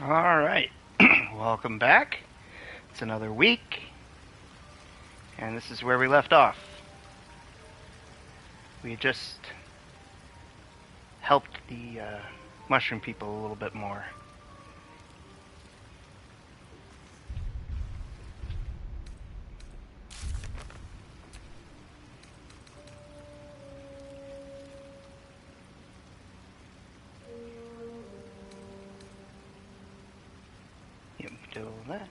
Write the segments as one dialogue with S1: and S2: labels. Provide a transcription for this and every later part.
S1: Alright, welcome back. It's another week, and this is where we left off. We just helped the mushroom people a little bit more. Yep, do all that.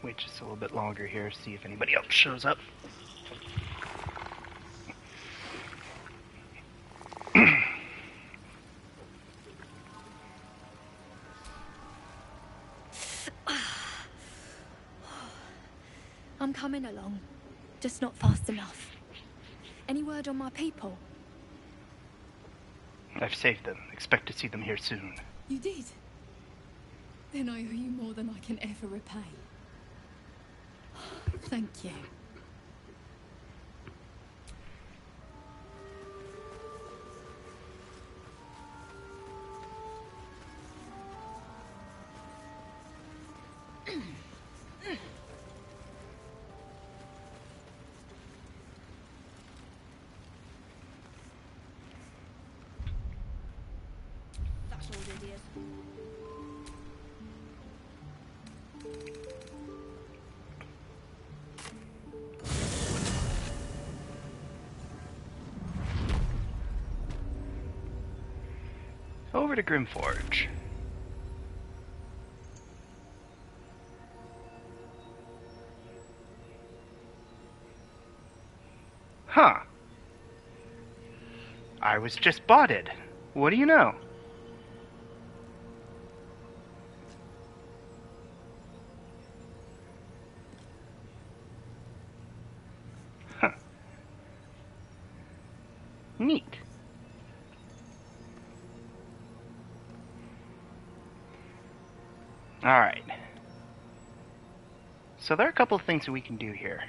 S1: Wait just a little bit longer here, see if anybody else shows up.
S2: I'm coming along, just not fast enough. Any word on my people?
S1: I've saved them. Expect to see them here soon.
S2: You did? Then I owe you more than I can ever repay. Thank you.
S3: That's all, idiot.
S1: Over to Grimforge. Huh. I was just botted. What do you know? Huh. Neat. Alright. So there are a couple of things that we can do here.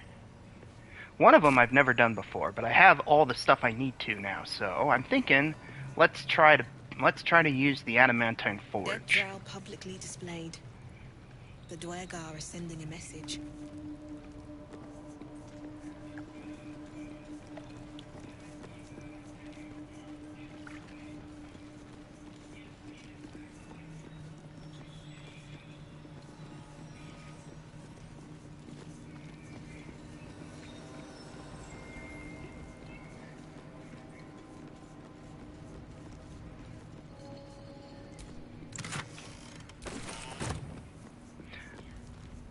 S1: One of them I've never done before, but I have all the stuff I need to now, so I'm thinking let's try to use the adamantine forge.
S3: Dead drow publicly displayed. The Dwergar are sending a message.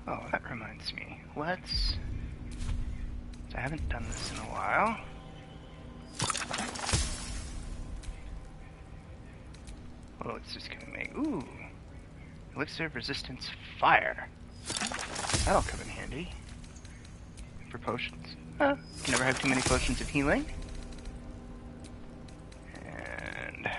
S1: Oh, that reminds me. Let's... I haven't done this in a while. Oh, it's just gonna make... Ooh! Elixir of Resistance Fire. That'll come in handy. For potions. Can never have too many potions of healing. And...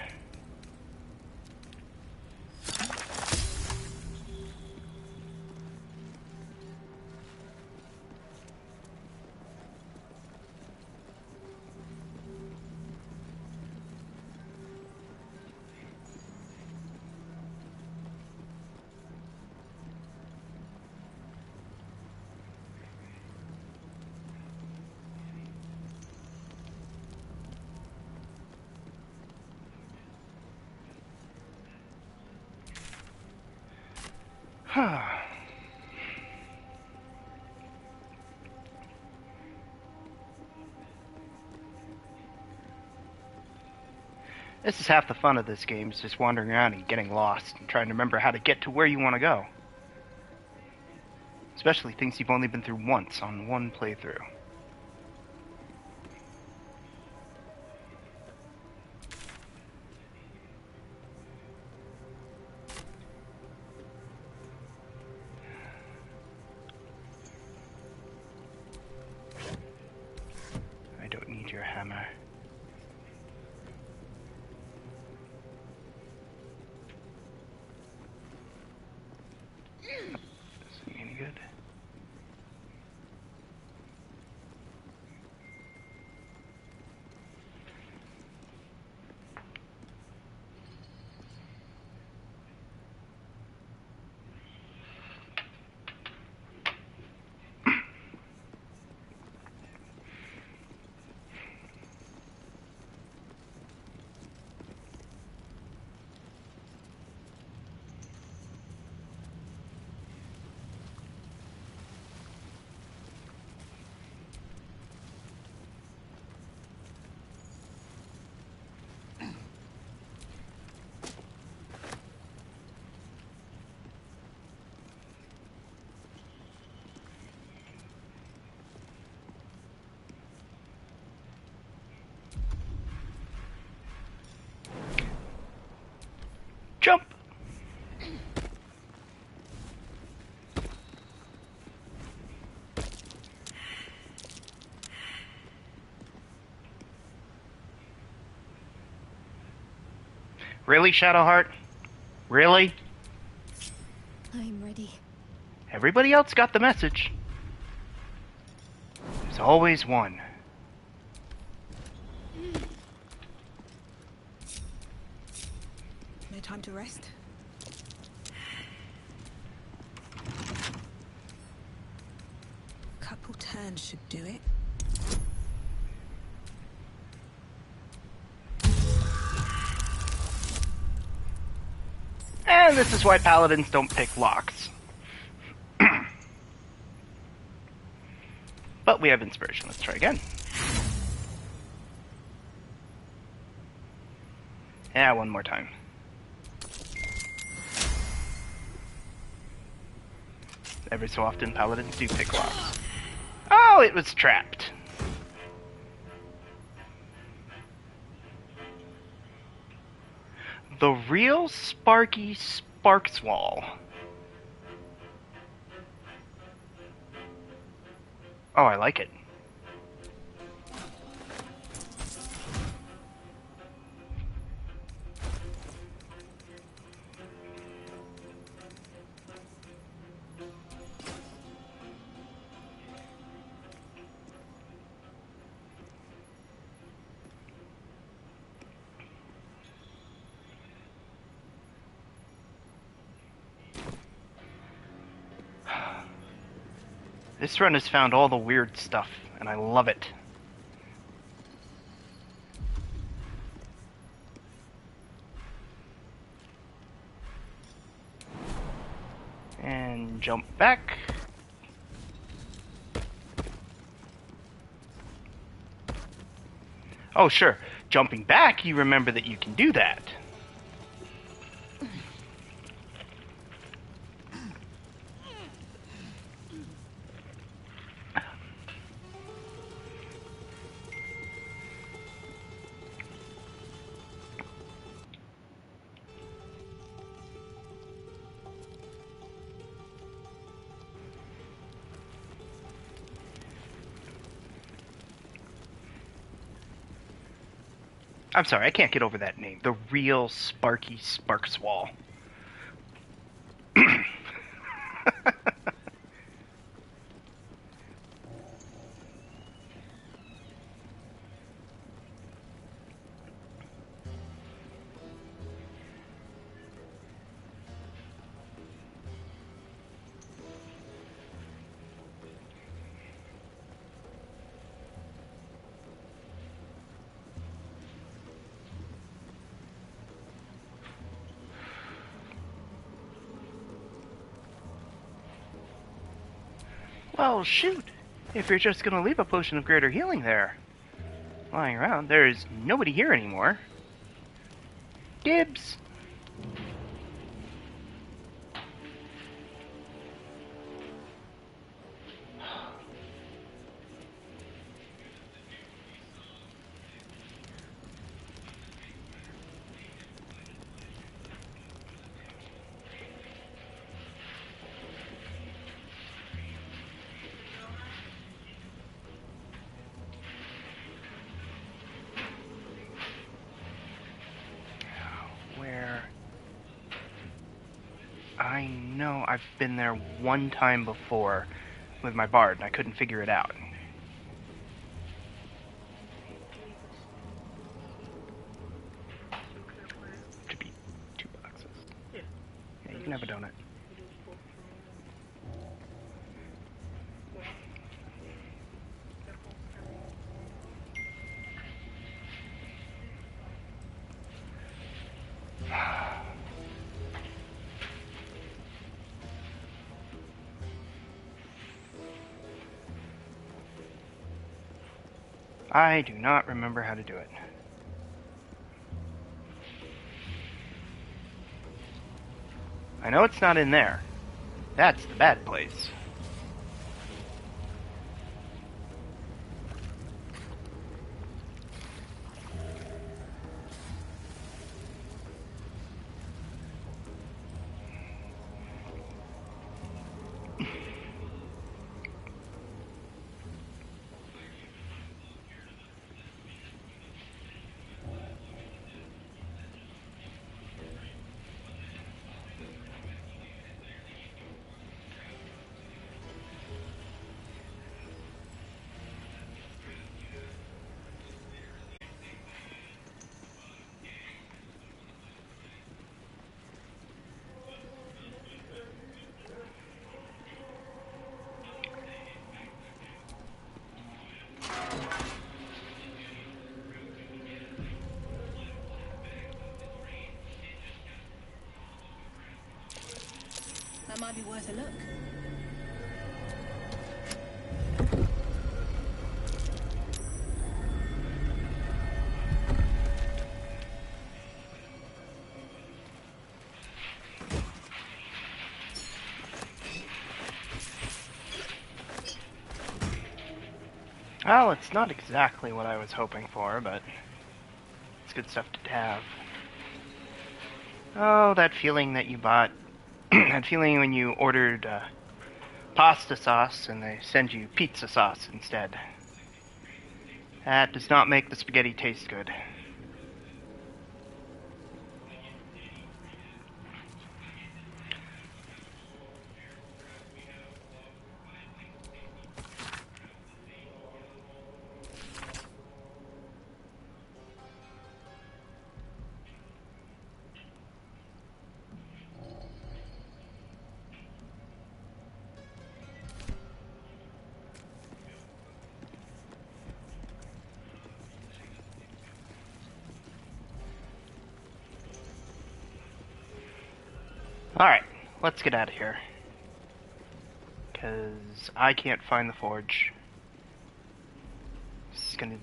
S1: This is half the fun of this game, is just wandering around and getting lost and trying to remember how to get to where you want to go. Especially things you've only been through once on one playthrough. your hammer. Doesn't mean any good. Jump! Really, Shadowheart? Really?
S2: I'm ready.
S1: Everybody else got the message. There's always one.
S3: No time to rest? Couple turns should do it.
S1: And this is why paladins don't pick locks. But we have inspiration. Let's try again. Yeah, one more time. Every so often, paladins do pick locks. Oh, it was trapped. The real Sparky Sparkswall. Oh, I like it. This run has found all the weird stuff, and I love it. And jump back. Oh, sure. Jumping back, you remember that you can do that. I'm sorry, I can't get over that name. The real Sparky Sparkswall. Well, shoot. If you're just gonna leave a potion of greater healing there, lying around, there's nobody here anymore. Dibs. I know I've been there one time before with my bard, and I couldn't figure it out. Should be 2 boxes. Yeah, you can have a donut. I do not remember how to do it. I know it's not in there. That's the bad place.
S3: That might be worth a look.
S1: Well, it's not exactly what I was hoping for, but it's good stuff to have. Oh, that feeling that you bought. That feeling when you ordered pasta sauce and they send you pizza sauce instead. That does not make the spaghetti taste good. Alright, let's get out of here. Because I can't find the forge. This is gonna...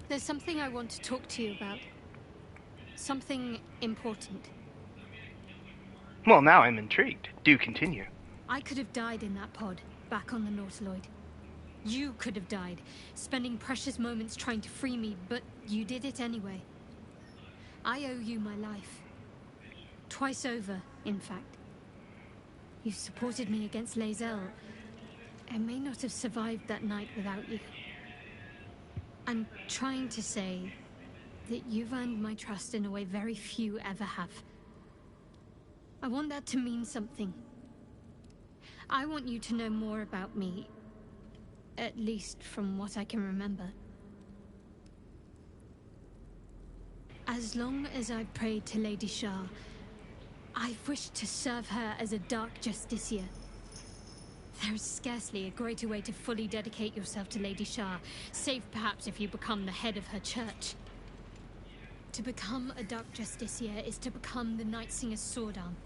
S2: There's something I want to talk to you about. Something important.
S1: Well, now I'm intrigued. Do continue.
S2: I could have died in that pod, back on the Nautiloid. You could have died, spending precious moments trying to free me, but you did it anyway. I owe you my life. Twice over, in fact. You supported me against Lae'zel. I may not have survived that night without you. I'm trying to say that you've earned my trust in a way very few ever have. I want that to mean something. I want you to know more about me, at least from what I can remember. As long as I've prayed to Lady Shah, I've wished to serve her as a Dark Justiciar. There is scarcely a greater way to fully dedicate yourself to Lady Shah, save perhaps if you become the head of her church. To become a Dark Justiciar is to become the Night Singer's sword arm,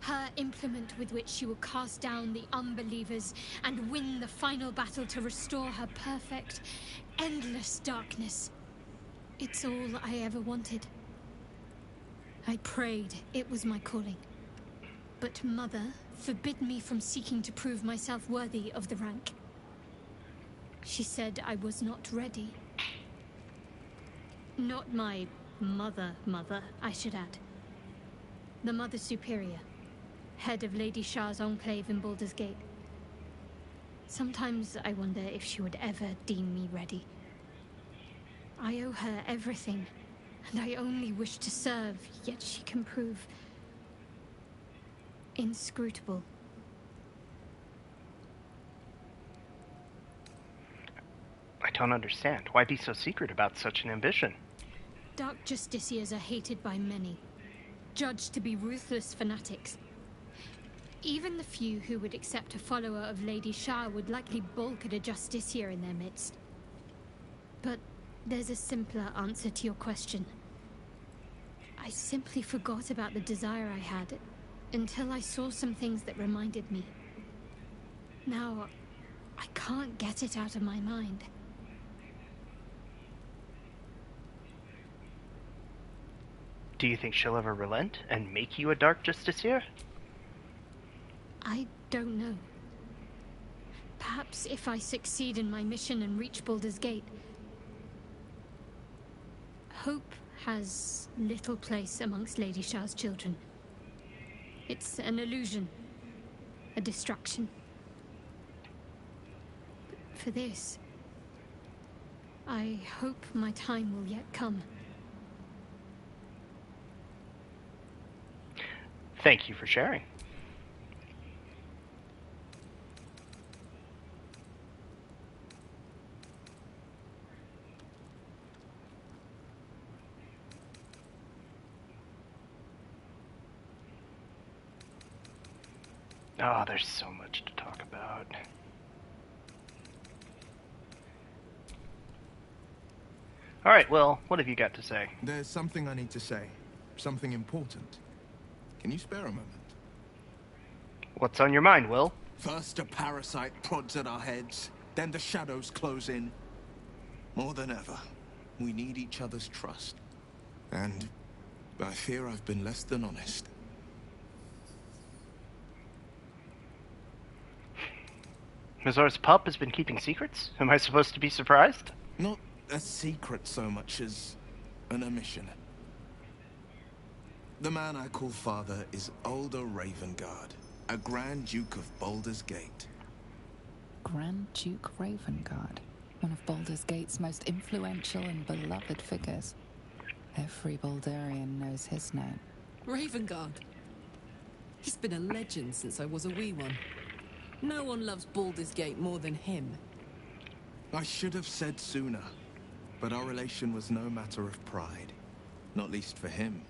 S2: her implement with which she will cast down the unbelievers and win the final battle to restore her perfect, endless darkness. It's all I ever wanted. I prayed it was my calling. But Mother forbid me from seeking to prove myself worthy of the rank. She said I was not ready. Not my mother, I should add. The Mother Superior, head of Lady Shah's enclave in Baldur's Gate. Sometimes I wonder if she would ever deem me ready. I owe her everything, and I only wish to serve, yet she can prove inscrutable.
S1: I don't understand. Why be so secret about such an ambition?
S2: Dark Justiciars are hated by many, judged to be ruthless fanatics. Even the few who would accept a follower of Lady Shah would likely balk at a Justiciar in their midst. But there's a simpler answer to your question. I simply forgot about the desire I had until I saw some things that reminded me. Now, I can't get it out of my mind.
S1: Do you think she'll ever relent and make you a Dark Justiciar?
S2: I don't know. Perhaps if I succeed in my mission and reach Baldur's Gate. Hope has little place amongst Lady Shah's children. It's an illusion, a distraction. But for this, I hope my time will yet come.
S1: Thank you for sharing. Oh, there's so much to talk about. Alright, well, what have you got to say?
S4: There's something I need to say. Something important. Can you spare a moment?
S1: What's on your mind, Will?
S4: First a parasite prods at our heads, then the shadows close in. More than ever, we need each other's trust. And I fear I've been less than honest.
S1: Mazar's pup has been keeping secrets? Am I supposed to be surprised?
S4: Not a secret so much as an omission. The man I call father is Older Ravengard, a Grand Duke of Baldur's Gate.
S5: Grand Duke Ravengard, one of Baldur's Gate's most influential and beloved figures. Every Baldurian knows his name.
S6: Ravengard. He's been a legend since I was a wee one. No one loves Baldur's Gate more than him.
S4: I should have said sooner, but our relation was no matter of pride, not least for him.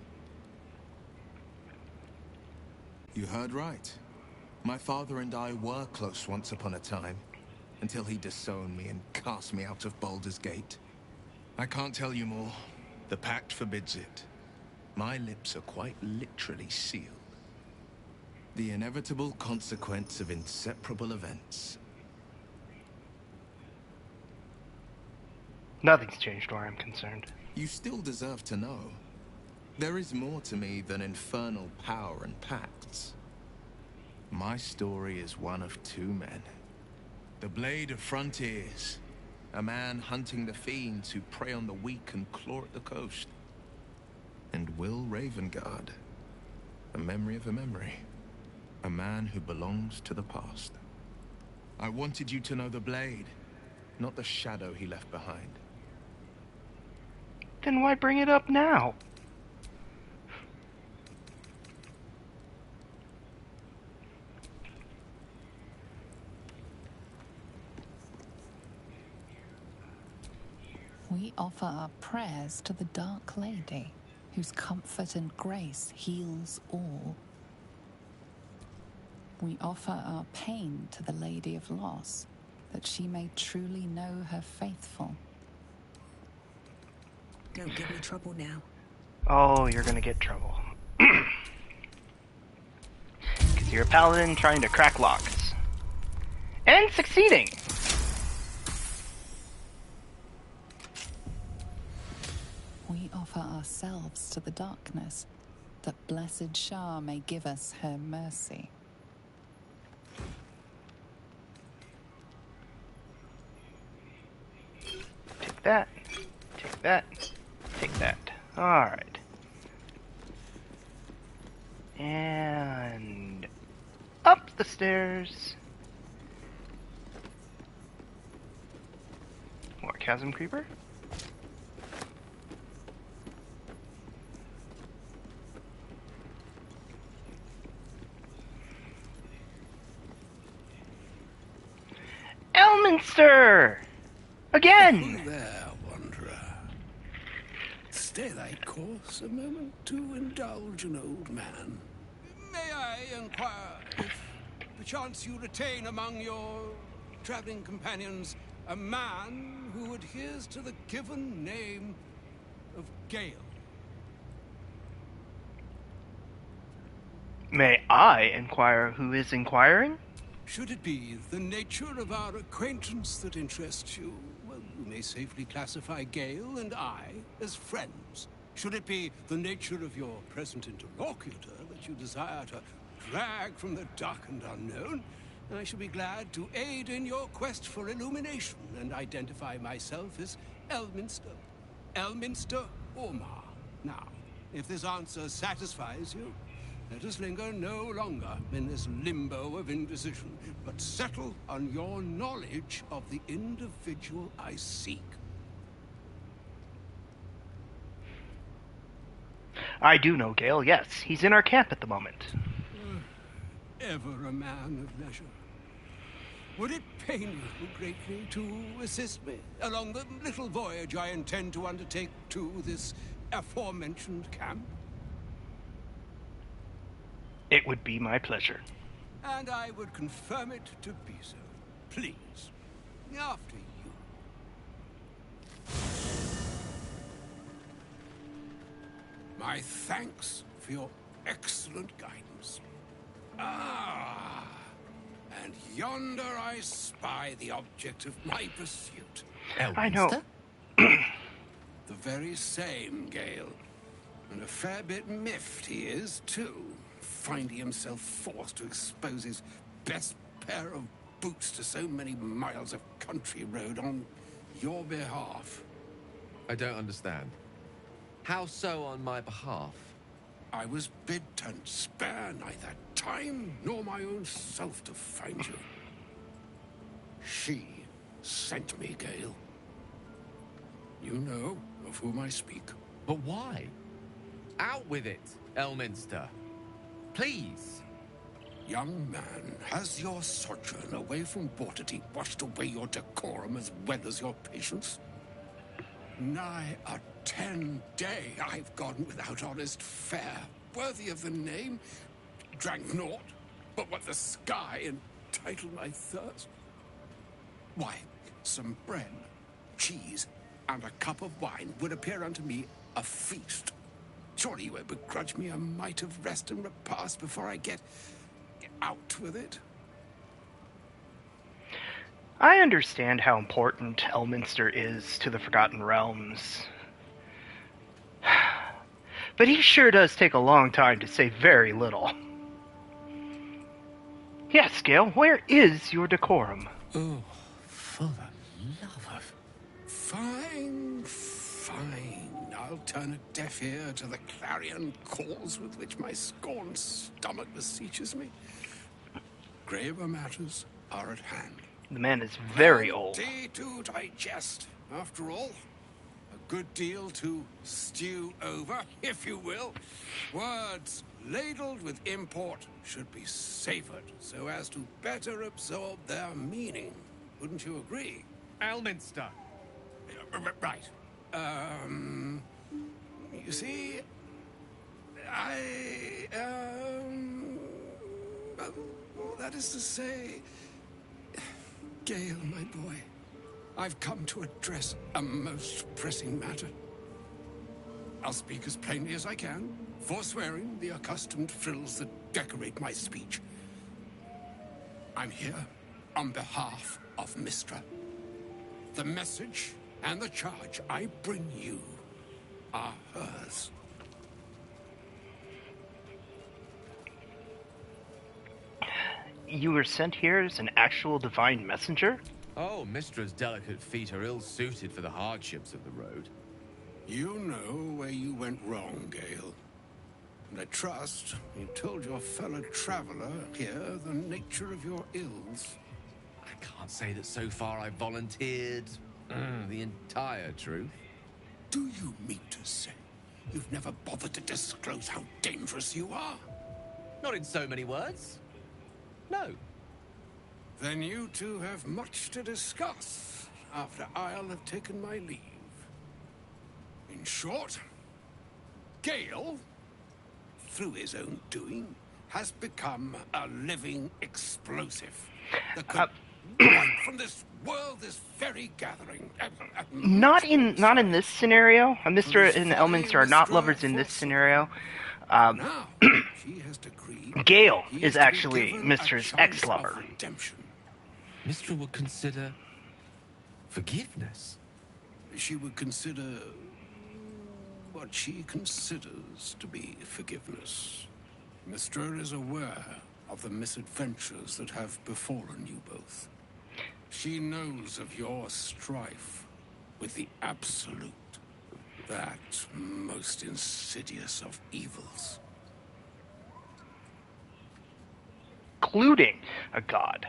S4: You heard right. My father and I were close once upon a time, until he disowned me and cast me out of Baldur's Gate. I can't tell you more. The pact forbids it. My lips are quite literally sealed. The inevitable consequence of inseparable events.
S1: Nothing's changed where I'm concerned.
S4: You still deserve to know. There is more to me than infernal power and pacts. My story is one of two men. The Blade of Frontiers. A man hunting the fiends who prey on the weak and claw at the coast. And Will Ravengard. A memory of a memory. A man who belongs to the past. I wanted you to know the Blade, not the shadow he left behind.
S1: Then why bring it up now?
S5: We offer our prayers to the Dark Lady, whose comfort and grace heals all. We offer our pain to the Lady of Loss, that she may truly know her faithful.
S3: Don't give me trouble now.
S1: Oh, you're gonna get trouble. Because you're a paladin trying to crack locks. And succeeding!
S5: We offer ourselves to the darkness, that blessed Shah may give us her mercy.
S1: Take that. Take that. Take that. Alright. And up the stairs. More chasm creeper. Elminster! Again!
S7: Oh, there, wanderer. Stay thy course a moment to indulge an old man. May I inquire if perchance you retain among your traveling companions a man who adheres to the given name of Gale?
S1: May I inquire who is inquiring?
S7: Should it be the nature of our acquaintance that interests you, well, you may safely classify Gale and I as friends. Should it be the nature of your present interlocutor that you desire to drag from the dark and unknown, I shall be glad to aid in your quest for illumination and identify myself as Elminster. Elminster Ormar. Now, if this answer satisfies you, let us linger no longer in this limbo of indecision, but settle on your knowledge of the individual I seek.
S1: I do know Gale, yes. He's in our camp at the moment.
S7: Ever a man of leisure. Would it pain you greatly to assist me along the little voyage I intend to undertake to this aforementioned camp?
S1: It would be my pleasure.
S7: And I would confirm it to be so. Please. After you. My thanks for your excellent guidance. Ah, and yonder I spy the object of my pursuit.
S1: I know.
S7: The very same, Gale. And a fair bit miffed he is, too, finding himself forced to expose his best pair of boots to so many miles of country road on your behalf.
S8: I don't understand. How so on my behalf?
S7: I was bid to spare neither time nor my own self to find you. She sent me, Gale. You know of whom I speak.
S8: But why? Out with it, Elminster. Please.
S7: Young man, has your sojourn away from Waterdeep washed away your decorum as well as your patience? Nigh a 10-day I've gone without honest fare, worthy of the name. Drank naught but what the sky entitled my thirst. Why, some bread, cheese, and a cup of wine would appear unto me a feast. Surely you would begrudge me a mite of rest and repast before I get out with it?
S1: I understand how important Elminster is to the Forgotten Realms. But he sure does take a long time to say very little. Yes, Gale, where is your decorum?
S7: Oh, for the love of... Fine, fine. I'll turn a deaf ear to the clarion calls with which my scorned stomach beseeches me. Graver matters are at hand.
S1: The man is very old.
S7: Plenty to digest, after all. A good deal to stew over, if you will. Words ladled with import should be savored so as to better absorb their meaning. Wouldn't you agree?
S8: Elminster.
S7: Right. You see, That is to say, Gale, my boy, I've come to address a most pressing matter. I'll speak as plainly as I can, forswearing the accustomed frills that decorate my speech. I'm here on behalf of Mistra. The message and the charge I bring you are hers.
S1: You were sent here as an actual divine messenger?
S8: Oh, Mistra's delicate feet are ill-suited for the hardships of the road.
S7: You know where you went wrong, Gale. And I trust you told your fellow traveler here the nature of your ills.
S8: I can't say that so far I've volunteered the entire truth.
S7: Do you mean to say you've never bothered to disclose how dangerous you are?
S8: Not in so many words. No.
S7: Then you two have much to discuss after I'll have taken my leave. In short, Gale, through his own doing, has become a living explosive that could wipe from this world this very gathering.
S1: Not in this scenario. Mr. and Elminster are not lovers in this scenario.
S7: Now, she has decreed
S1: Gale
S7: he
S1: is
S7: to be
S1: actually
S7: given a
S1: Mistra's
S7: chance
S1: ex-lover.
S7: of redemption.
S8: Mistra would consider forgiveness.
S7: She would consider what she considers to be forgiveness. Mistra is aware of the misadventures that have befallen you both. She knows of your strife with the Absolute, that most insidious of evils.
S1: Including a god.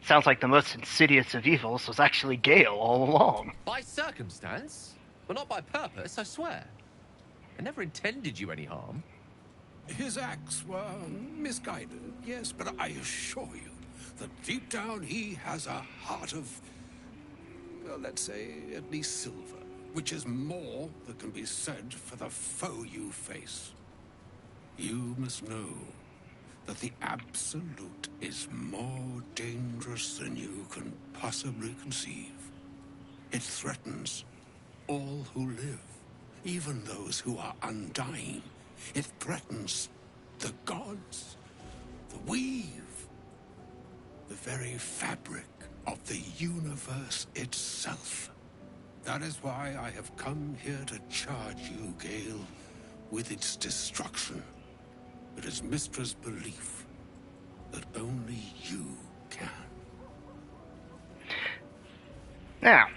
S1: Sounds like the most insidious of evils was actually Gale all along.
S8: By circumstance, but not by purpose, I swear. I never intended you any harm.
S7: His acts were misguided, yes, but I assure you that deep down he has a heart of, well, let's say, at least silver, which is more that can be said for the foe you face. You must know that the Absolute is more dangerous than you can possibly conceive. It threatens all who live, even those who are undying. It threatens the gods, the weave, the very fabric of the universe itself. That is why I have come here to charge you, Gale, with its destruction. It is Mistra's belief that only you can.
S1: Now,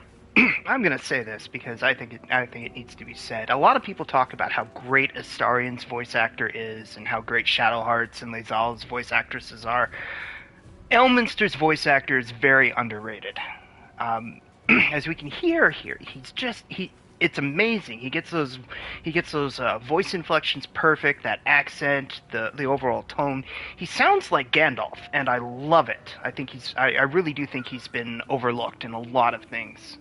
S1: I'm gonna say this because I think it needs to be said. A lot of people talk about how great Astarian's voice actor is and how great Shadowheart's and Lae'zel's voice actresses are. Elminster's voice actor is very underrated. As we can hear here, it's amazing. He gets those voice inflections perfect, that accent, the overall tone. He sounds like Gandalf, and I love it. I really do think he's been overlooked in a lot of things.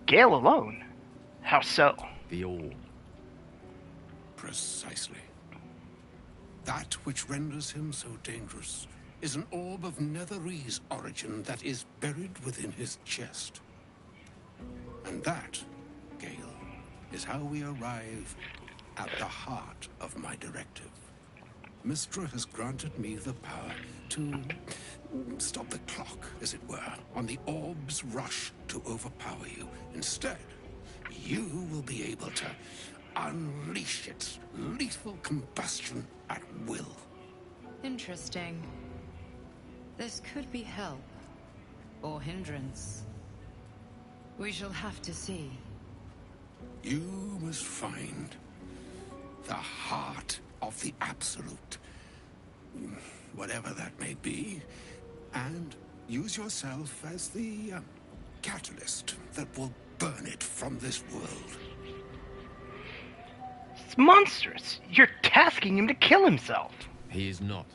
S1: Gale alone? How so?
S8: The All.
S7: Precisely. That which renders him so dangerous is an orb of Netherese origin that is buried within his chest. And that, Gale, is how we arrive at the heart of my directive. Mistra has granted me the power to stop the clock, as it were, on the orb's rush to overpower you. Instead, you will be able to unleash its lethal combustion at will.
S9: Interesting. This could be help, or hindrance. We shall have to see.
S7: You must find the heart of the Absolute, whatever that may be, and use yourself as the catalyst that will burn it from this world.
S1: It's monstrous. You're tasking him to kill himself.
S8: He is not.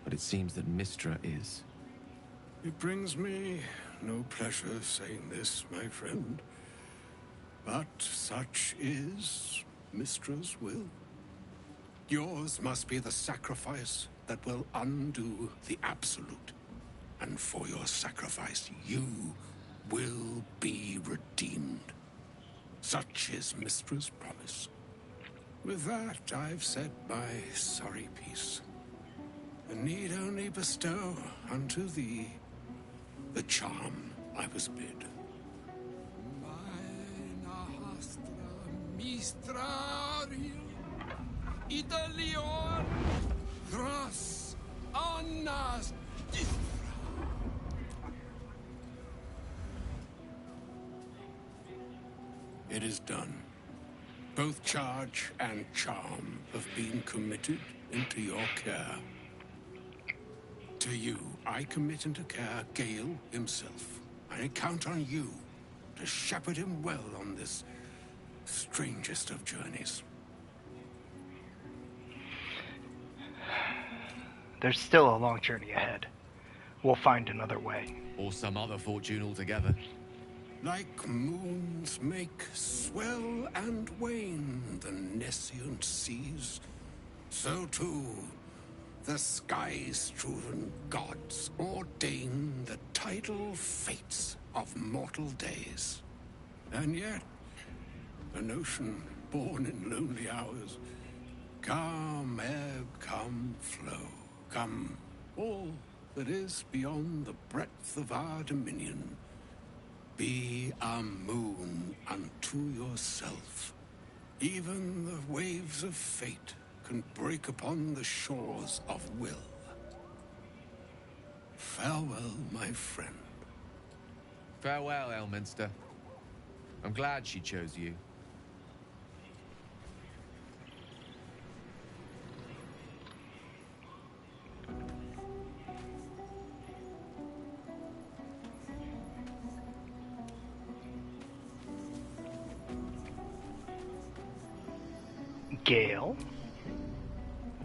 S8: But it seems that Mistra is.
S7: It brings me no pleasure saying this, my friend, but such is Mistra's will. Yours must be the sacrifice that will undo the absolute. And for your sacrifice, you will be redeemed. Such is Mistra's promise. With that, I've said my sorry piece, and need only bestow unto thee the charm I was bid. Italion Thras Annas. It is done. Both charge and charm have been committed into your care. To you, I commit into care Gale himself. I count on you to shepherd him well on this strangest of journeys.
S1: There's still a long journey ahead. We'll find another way.
S8: Or some other fortune altogether.
S7: Like moons make swell and wane the nescient seas, so too the sky-strewn gods ordain the tidal fates of mortal days. And yet, an ocean born in lonely hours, come ebb, come flow, come all that is beyond the breadth of our dominion. Be a moon unto yourself. Even the waves of fate can break upon the shores of will. Farewell, my friend.
S8: Farewell, Elminster. I'm glad she chose you.
S1: Gale?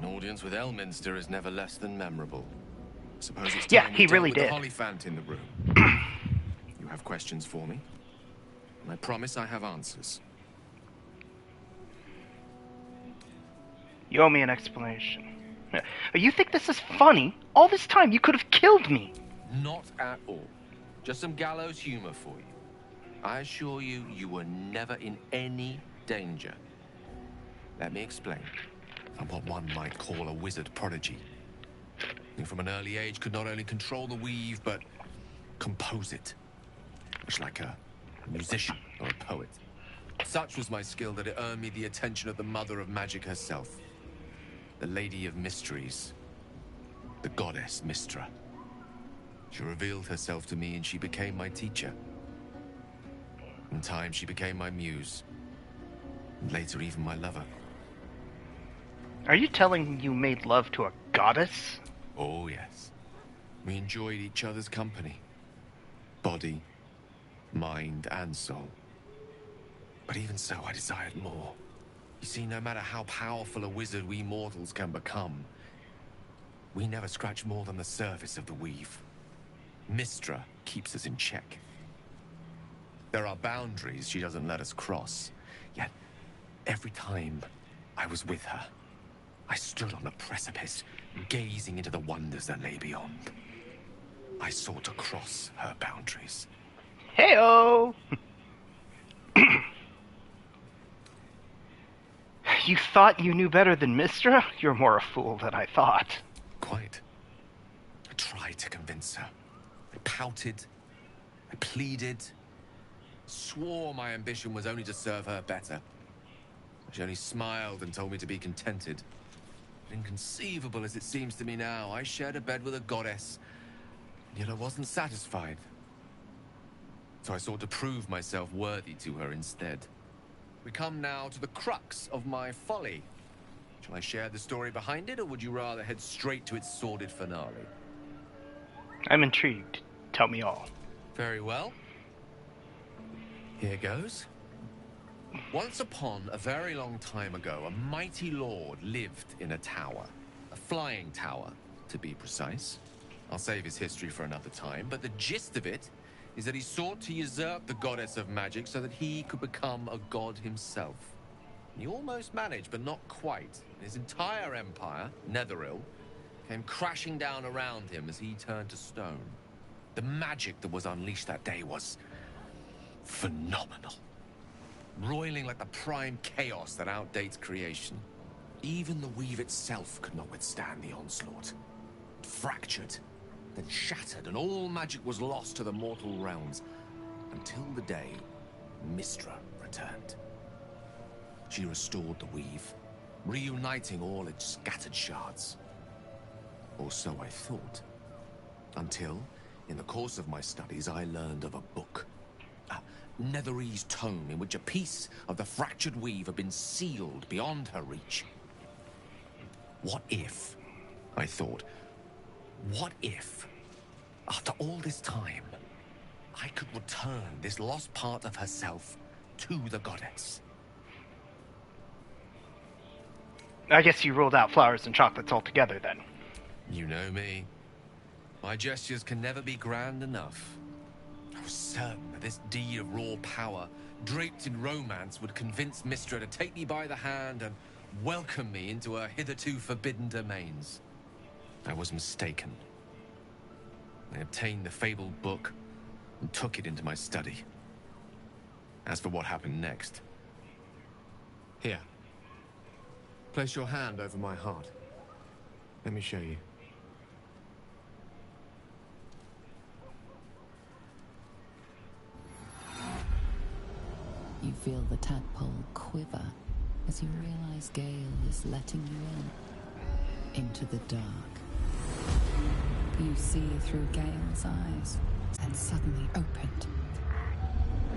S8: An audience with Elminster is never less than memorable. Suppose it's time
S1: Yeah,
S8: we
S1: he
S8: dealt
S1: really
S8: with
S1: did.
S8: the Hollyphant in the room. You have questions for me? And I promise I have answers.
S1: You owe me an explanation. You think this is funny? All this time you could have killed me.
S8: Not at all. Just some gallows humor for you. I assure you, you were never in any danger. Let me explain. I'm what one might call a wizard prodigy. And from an early age could not only control the weave, but compose it. Much like a musician or a poet. Such was my skill that it earned me the attention of the mother of magic herself. The Lady of Mysteries. The goddess Mystra. She revealed herself to me and she became my teacher. In time she became my muse. And later even my lover.
S1: Are you telling me you made love to a goddess?
S8: Oh, yes. We enjoyed each other's company. Body, mind, and soul. But even so, I desired more. You see, no matter how powerful a wizard we mortals can become, we never scratch more than the surface of the weave. Mystra keeps us in check. There are boundaries she doesn't let us cross. Yet, every time I was with her, I stood on a precipice, gazing into the wonders that lay beyond. I sought to cross her boundaries.
S1: Heyo! You thought you knew better than Mystra? You're more a fool than I thought.
S8: Quite. I tried to convince her. I pouted. I pleaded. Swore my ambition was only to serve her better. She only smiled and told me to be contented. Inconceivable as it seems to me now, I shared a bed with a goddess, and yet I wasn't satisfied. So I sought to prove myself worthy to her instead. We come now to the crux of my folly. Shall I share the story behind it, or would you rather head straight to its sordid finale?
S1: I'm intrigued. Tell me all.
S8: Very well. Here goes. Once upon a very long time ago, a mighty lord lived in a tower. A flying tower, to be precise. I'll save his history for another time, but the gist of it is that he sought to usurp the goddess of magic so that he could become a god himself. He almost managed, but not quite. His entire empire, Netheril, came crashing down around him as he turned to stone. The magic that was unleashed that day was phenomenal. Roiling like the prime chaos that outdates creation. Even the weave itself could not withstand the onslaught. It fractured, then shattered, and all magic was lost to the mortal realms. Until the day Mystra returned. She restored the weave, reuniting all its scattered shards. Or so I thought. Until, in the course of my studies, I learned of a book. A Netherese tome in which a piece of the fractured weave had been sealed beyond her reach. What if, I thought, what if, after all this time, I could return this lost part of herself to the goddess?
S1: I guess you ruled out flowers and chocolates altogether, then.
S8: You know me. My gestures can never be grand enough. I was certain that this deed of raw power, draped in romance, would convince Mystra to take me by the hand and welcome me into her hitherto forbidden domains. I was mistaken. I obtained the fabled book and took it into my study. As for what happened next... Here. Place your hand over my heart. Let me show you.
S5: You feel the tadpole quiver as you realize Gale is letting you into the dark. You see through Gale's eyes and suddenly opened.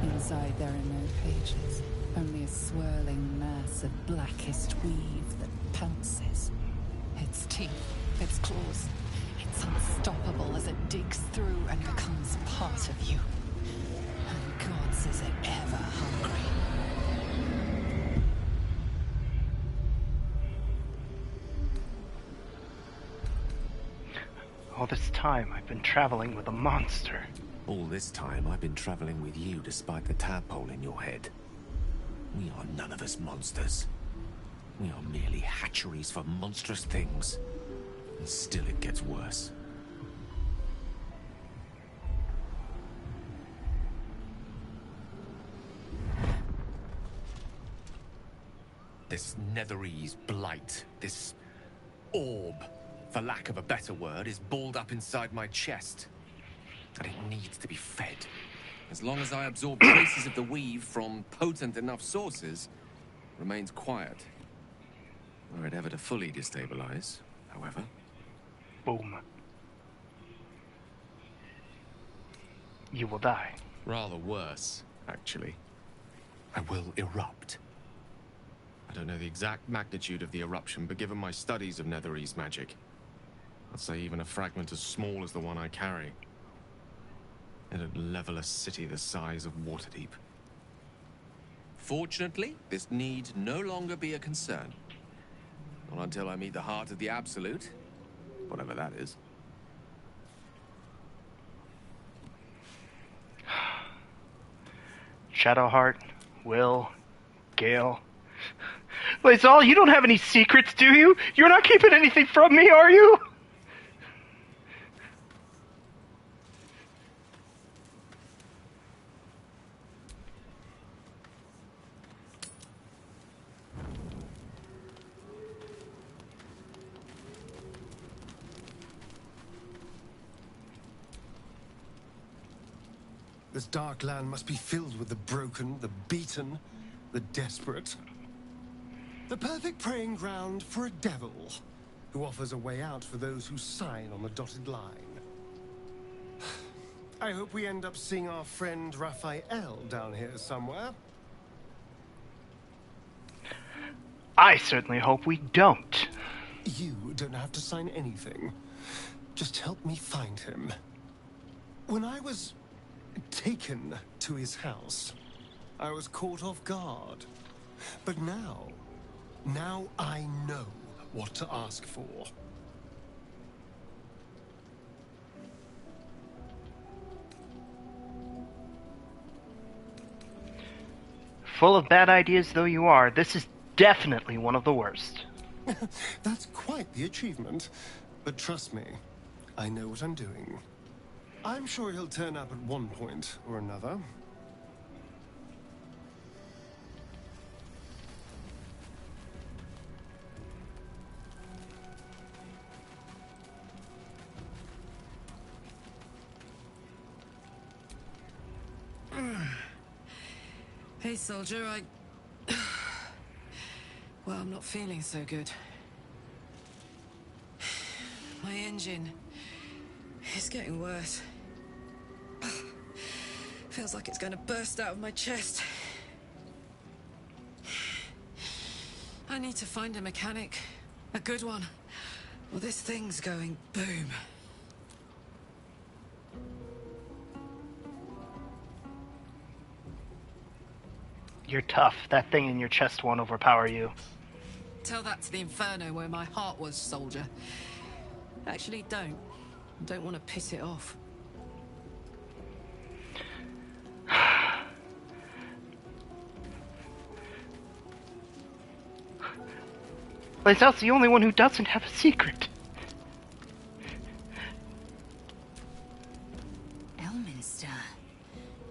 S5: Inside there are no pages, only a swirling mass of blackest weave that pounces. Its teeth, its claws, it's unstoppable as it digs through and becomes part of you. And gods, is it ever hungry.
S1: All this time, I've been traveling with a monster.
S8: All this time, I've been traveling with you despite the tadpole in your head. We are none of us monsters. We are merely hatcheries for monstrous things. And still it gets worse. This Netherese blight, this orb, for lack of a better word, is balled up inside my chest. And it needs to be fed. As long as I absorb traces of the weave from potent enough sources, it remains quiet. Were it ever to fully destabilize, however.
S1: Boom. You will die.
S8: Rather worse, actually. I will erupt. I don't know the exact magnitude of the eruption, but given my studies of Netherese magic, I'd say even a fragment as small as the one I carry. It'd level a city the size of Waterdeep. Fortunately, this need no longer be a concern. Not until I meet the heart of the Absolute, whatever that is.
S1: Shadowheart, Will, Gale. Wait, Zal, you don't have any secrets, do you? You're not keeping anything from me, are you?
S10: This dark land must be filled with the broken, the beaten, the desperate. The perfect preying ground for a devil who offers a way out for those who sign on the dotted line. I hope we end up seeing our friend Raphael down here somewhere.
S1: I certainly hope we don't.
S10: You don't have to sign anything. Just help me find him. When I was taken to his house, I was caught off guard. But now I know what to ask for.
S1: Full of bad ideas though you are, this is definitely one of the worst.
S10: That's quite the achievement. But trust me, I know what I'm doing. I'm sure he'll turn up at one point or another.
S6: Hey, soldier, well, I'm not feeling so good. My engine is getting worse. Feels like it's going to burst out of my chest. I need to find a mechanic. A good one. Well, this thing's going boom.
S1: You're tough. That thing in your chest won't overpower you.
S6: Tell that to the Inferno where my heart was, soldier. Actually, don't. I don't want to piss it off.
S1: Lae'zel's the only one who doesn't have a secret.
S11: Elminster.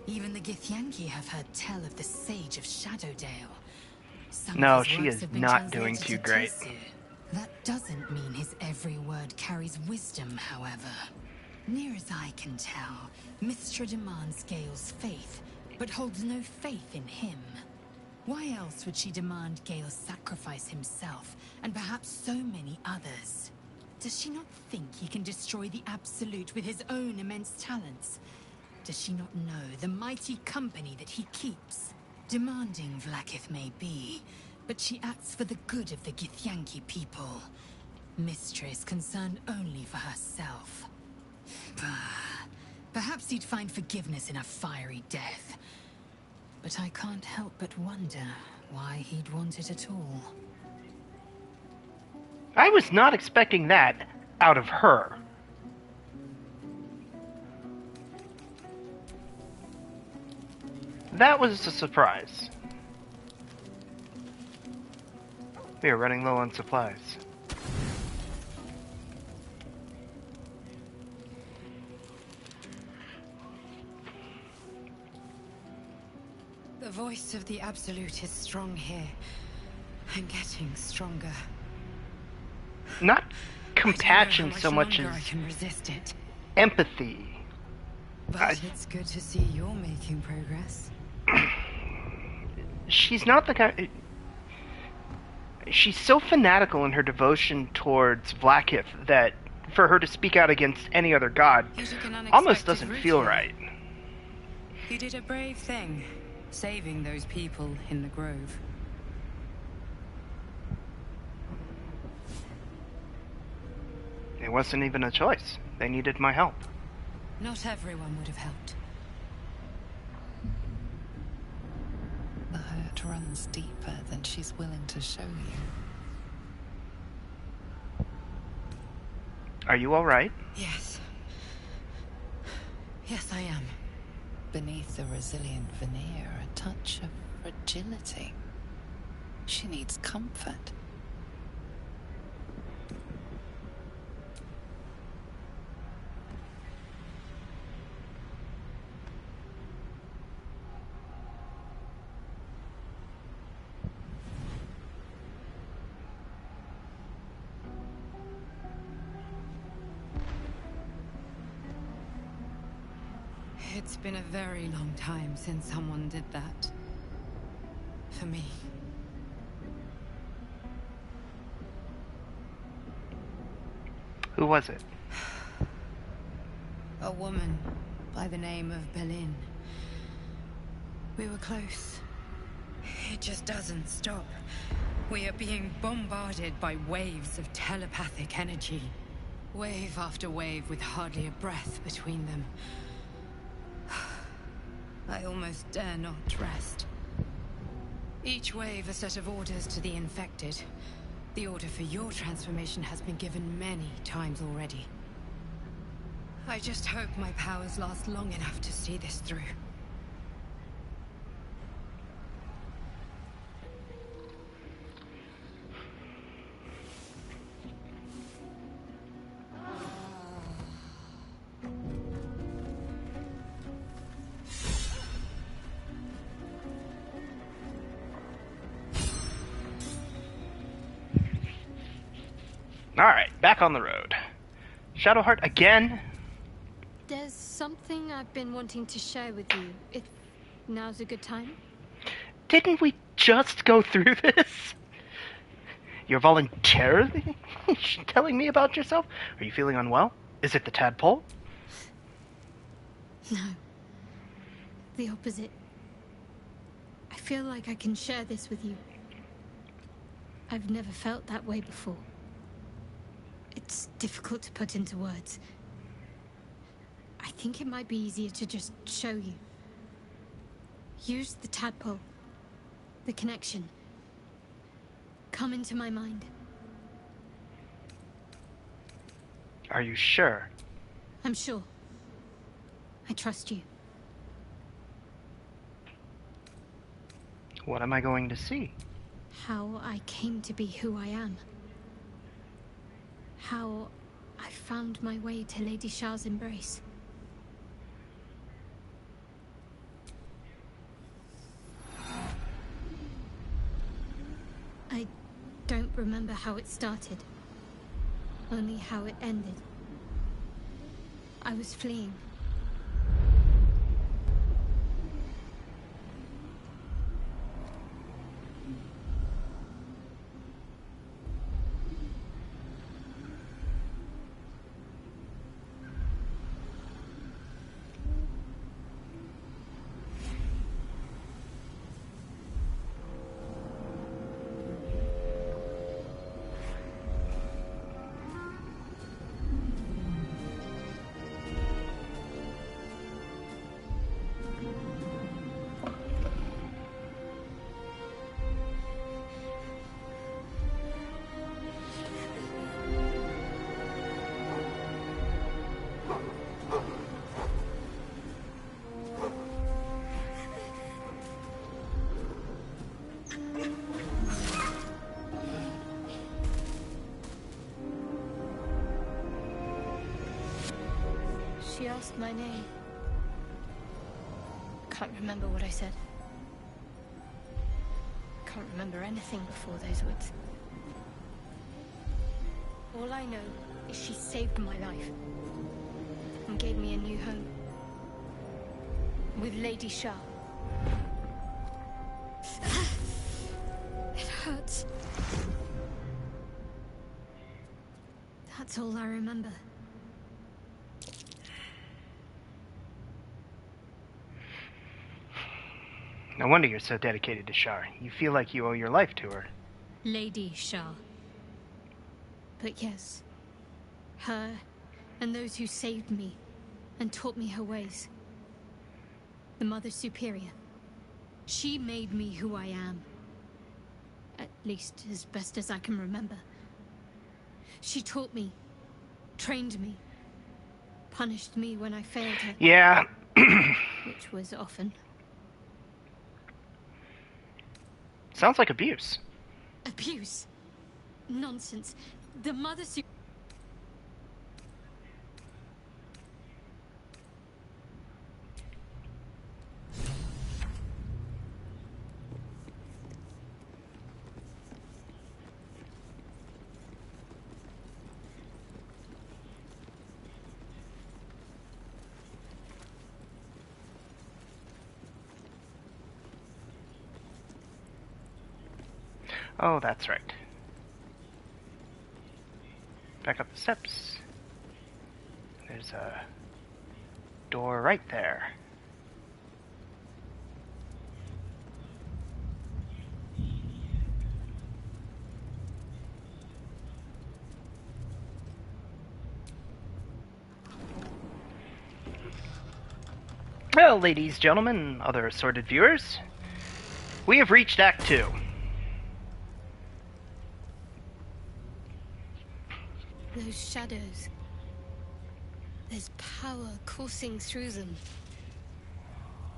S11: Even the Githyanki have heard tell of the Sage of Shadowdale.
S1: No, she is not doing too great.
S11: That doesn't mean his every word carries wisdom, however. Near as I can tell, Mystra demands Gale's faith, but holds no faith in him. Why else would she demand Gale sacrifice himself, and perhaps so many others? Does she not think he can destroy the Absolute with his own immense talents? Does she not know the mighty company that he keeps? Demanding Vlaakith may be, but she acts for the good of the Githyanki people. Mystra is concerned only for herself. Perhaps he'd find forgiveness in a fiery death. But I can't help but wonder why he'd want it at all.
S1: I was not expecting that out of her. That was a surprise. We are running low on supplies.
S9: The voice of the Absolute is strong here, and getting stronger.
S1: Not compassion so much
S9: I
S1: as
S9: can resist it.
S1: empathy.
S9: But it's good to see you're making progress.
S1: She's not the kind. She's so fanatical in her devotion towards Vlaakith that for her to speak out against any other god almost doesn't feel right.
S9: You did a brave thing, saving those people in the grove.
S1: It wasn't even a choice. They needed my help.
S9: Not everyone would have helped.
S5: The hurt runs deeper than she's willing to show you.
S1: Are you alright?
S9: Yes. Yes, I am.
S5: Beneath the resilient veneer, a touch of fragility. She needs comfort.
S9: It's been a very long time since someone did that. For me.
S1: Who was it?
S9: A woman by the name of Berlin. We were close. It just doesn't stop. We are being bombarded by waves of telepathic energy. Wave after wave with hardly a breath between them. I almost dare not rest. Each wave a set of orders to the infected. The order for your transformation has been given many times already. I just hope my powers last long enough to see this through.
S1: Alright, back on the road. Shadowheart again?
S2: There's something I've been wanting to share with you, if now's a good time.
S1: Didn't we just go through this? You're voluntarily telling me about yourself? Are you feeling unwell? Is it the tadpole?
S2: No. The opposite. I feel like I can share this with you. I've never felt that way before. It's difficult to put into words. I think it might be easier to just show you. Use the tadpole. The connection. Come into my mind.
S1: Are you sure?
S2: I'm sure. I trust you.
S1: What am I going to see?
S2: How I came to be who I am. How I found my way to Lady Shah's embrace. I don't remember how it started. Only how it ended. I was fleeing. She asked my name. Can't remember what I said. Can't remember anything before those words. All I know is she saved my life and gave me a new home with Lady Shah. It hurts. That's all I remember.
S1: No wonder you're so dedicated to Shah. You feel like you owe your life to her.
S2: Lady Shah. But yes, her and those who saved me and taught me her ways. The Mother Superior. She made me who I am. At least as best as I can remember. She taught me, trained me, punished me when I failed her.
S1: Yeah.
S2: Which was often.
S1: Sounds like abuse.
S2: Abuse? Nonsense. The Mother Superior.
S1: Oh, that's right. Back up the steps. There's a door right there. Well, ladies, gentlemen, other assorted viewers, we have reached Act 2.
S2: Those shadows. There's power coursing through them.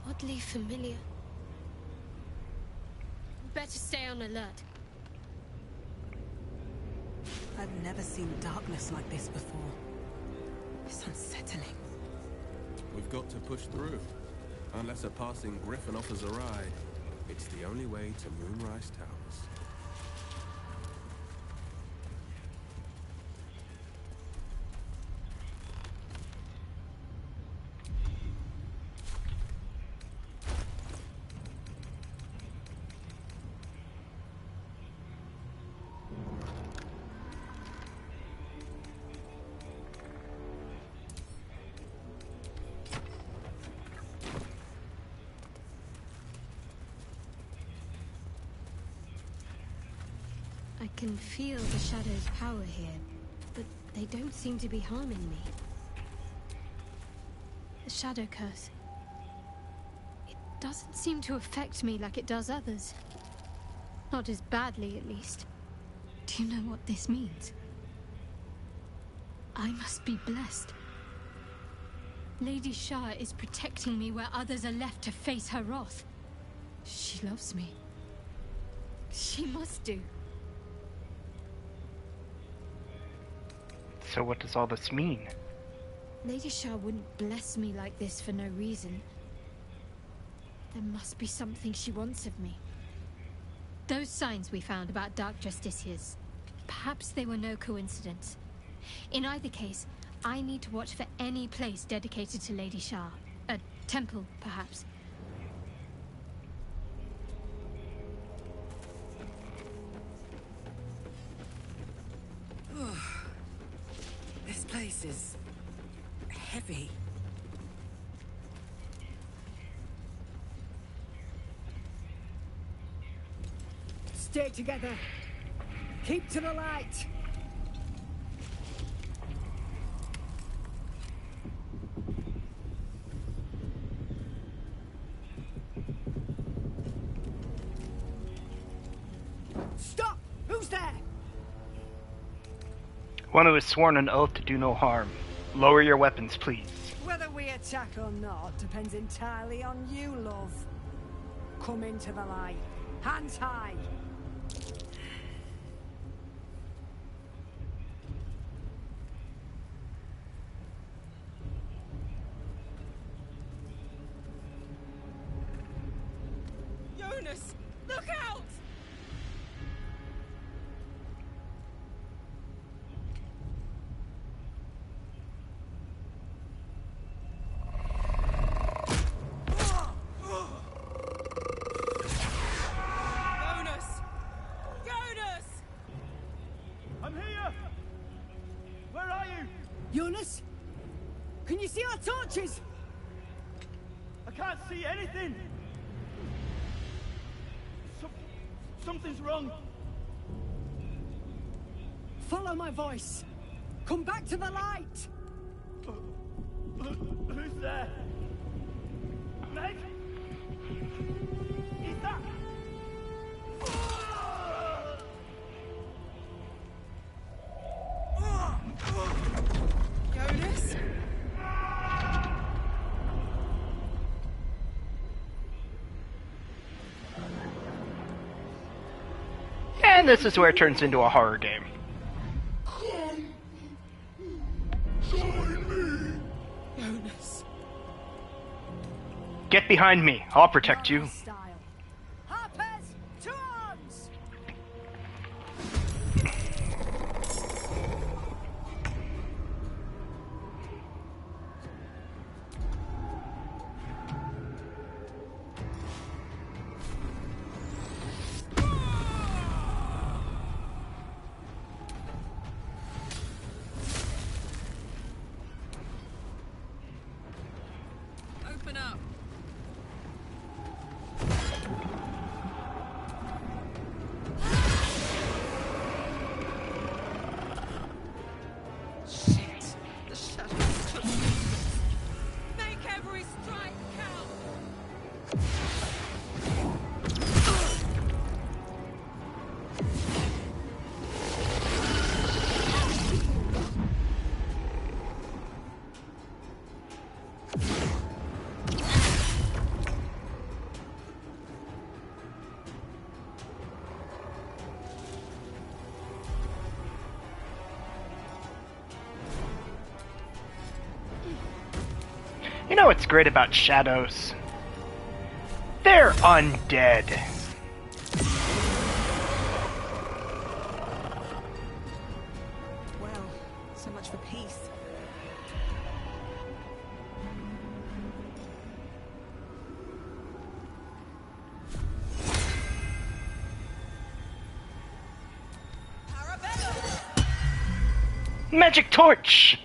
S2: Oddly familiar. Better stay on alert.
S3: I've never seen darkness like this before. It's unsettling.
S12: We've got to push through. Unless a passing griffin offers a ride, it's the only way to Moonrise Towers.
S2: can feel the Shadow's power here, but they don't seem to be harming me. The Shadow Curse. It doesn't seem to affect me like it does others. Not as badly, at least. Do you know what this means? I must be blessed. Lady Shah is protecting me where others are left to face her wrath. She loves me. She must do.
S1: So what does all this mean?
S2: Lady Shah wouldn't bless me like this for no reason. There must be something she wants of me. Those signs we found about Dark Justiciars, perhaps they were no coincidence. In either case, I need to watch for any place dedicated to Lady Shah. A temple, perhaps.
S3: This place is heavy.
S13: Stay together. Keep to the light. Stop! Who's there?
S1: One who has sworn an oath to do no harm. Lower your weapons, please.
S13: Whether we attack or not depends entirely on you, love. Come into the light. Hands high.
S6: Jonas, look out!
S13: I'm here! Where are you? Jonas? Can you see our torches? I can't see anything! Something's wrong. Follow my voice. Come back to the light. Who's there? Meg? Is that?
S6: Jonas?
S1: And this is where it turns into a horror game.
S6: Jonas.
S1: Get behind me. I'll protect you.
S13: Harpers, to arms!
S6: Open up. Shit! The shadows took me. Make every strike count!
S1: You know what's great about shadows? They're undead.
S3: Well, so much for peace.
S1: Magic torch!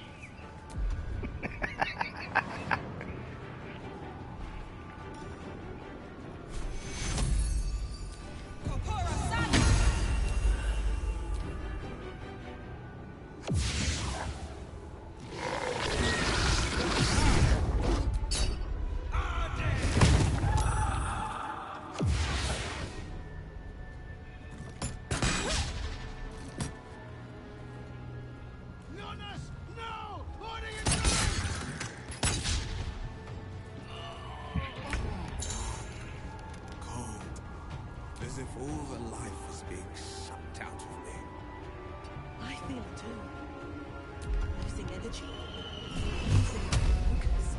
S12: if all the life is being sucked out of me.
S3: I feel it too. Losing energy. Losing focus.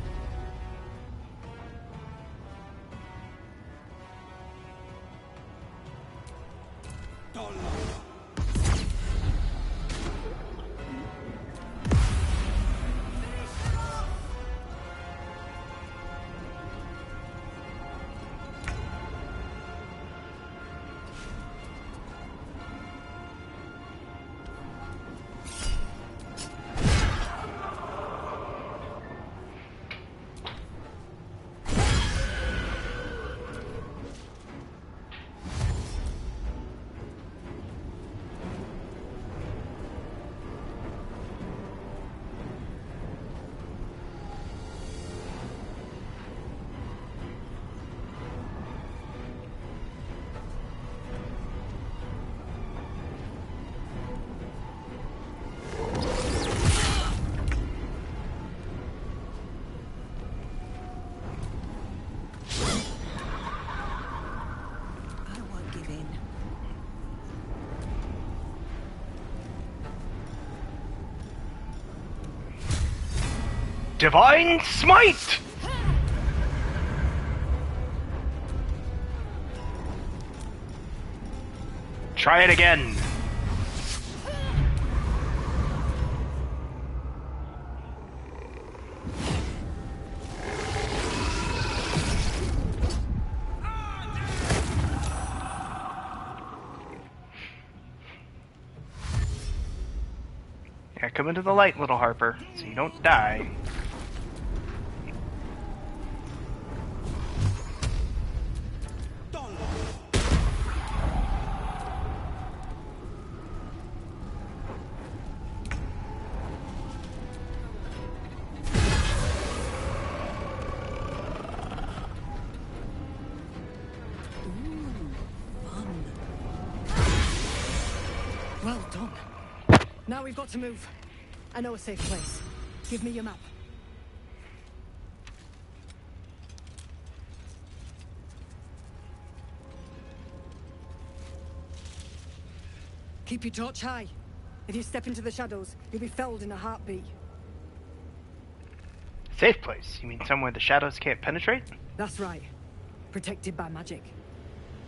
S1: Divine Smite! Try it again. Yeah, come into the light, little Harper, so you don't die.
S13: Well done. Now we've got to move. I know a safe place. Give me your map. Keep your torch high. If you step into the shadows, you'll be felled in a heartbeat.
S1: Safe place? You mean somewhere the shadows can't penetrate?
S13: That's right. Protected by magic.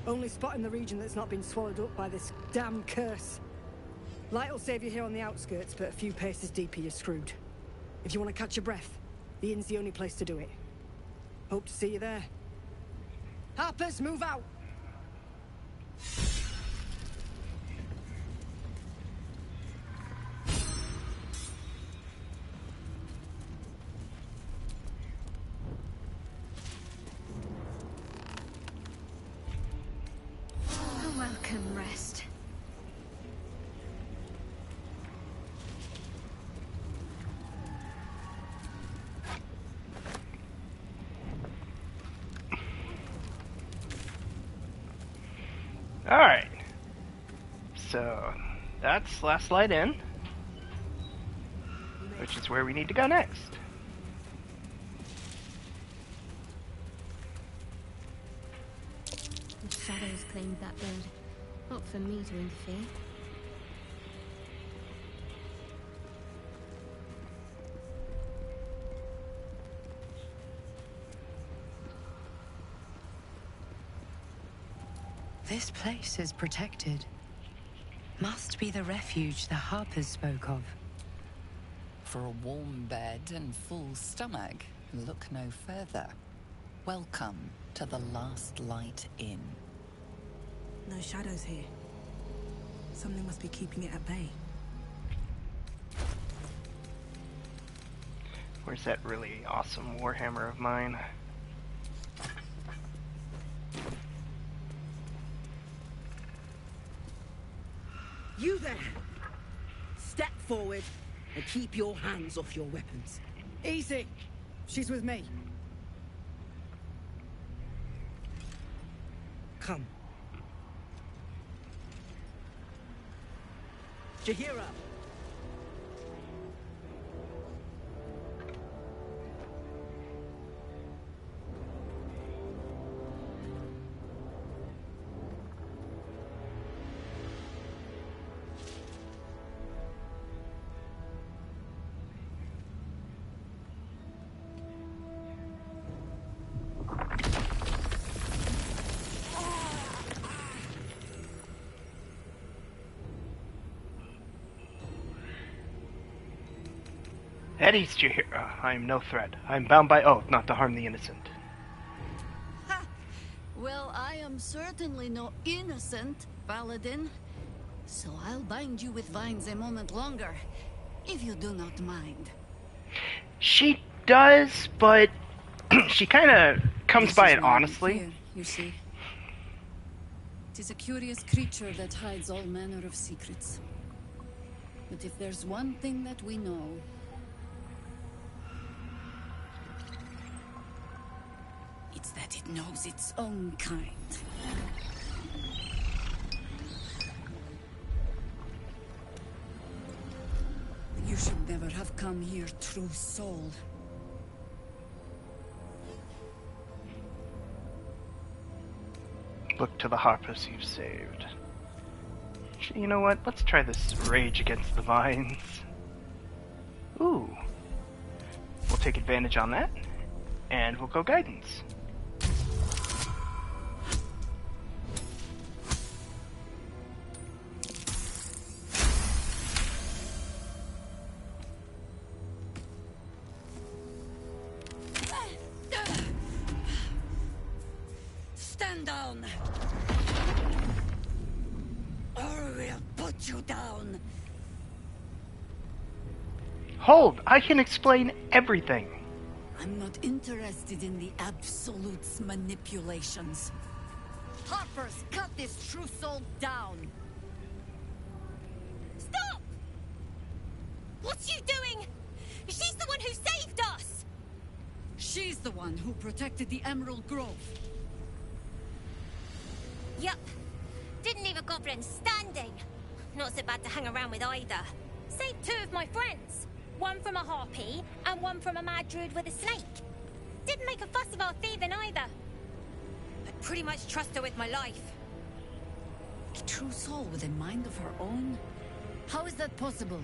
S13: Only spot in the region that's not been swallowed up by this damn curse. Light will save you here on the outskirts, but a few paces deeper you're screwed. If you want to catch your breath, the inn's the only place to do it. Hope to see you there. Harpers, move out!
S2: A welcome rest.
S1: Alright. So, that's last light in. Which is where we need to go next.
S2: The shadows claimed that bird. Not for me to interfere.
S9: This place is protected. Must be the refuge the Harpers spoke of.
S5: For a warm bed and full stomach, look no further. Welcome to the Last Light Inn.
S3: No shadows here. Something must be keeping it at bay.
S1: Where's that really awesome Warhammer of mine?
S14: You there! Step forward and keep your hands off your weapons.
S13: Easy! She's with me.
S14: Come. Jahira!
S1: At ease, Jaheira. I am no threat. I am bound by oath not to harm the innocent.
S15: Ha! Well, I am certainly no innocent, Paladin. So I'll bind you with vines a moment longer, if you do not mind.
S1: She does, but she kind of comes by it honestly.
S15: Here, you see. It is a curious creature that hides all manner of secrets. But if there's one thing that we know, it's that it knows its own kind. You should never have come here, true soul.
S1: Look to the harpers you've saved. You know what? Let's try this rage against the vines. Ooh. We'll take advantage on that, and we'll go guidance.
S15: Stand down! Or we'll put you down!
S1: Hold! I can explain everything!
S15: I'm not interested in the Absolute's manipulations. Harpers, cut this true soul down!
S16: Stop! What's you doing? She's the one who saved us!
S15: She's the one who protected the Emerald Grove.
S16: Yup. Didn't leave a goblin standing. Not so bad to hang around with either. Saved two of my friends. One from a harpy, and one from a mad druid with a snake. Didn't make a fuss of our thieving either. I pretty much trust her with my life.
S15: A true soul with a mind of her own? How is that possible?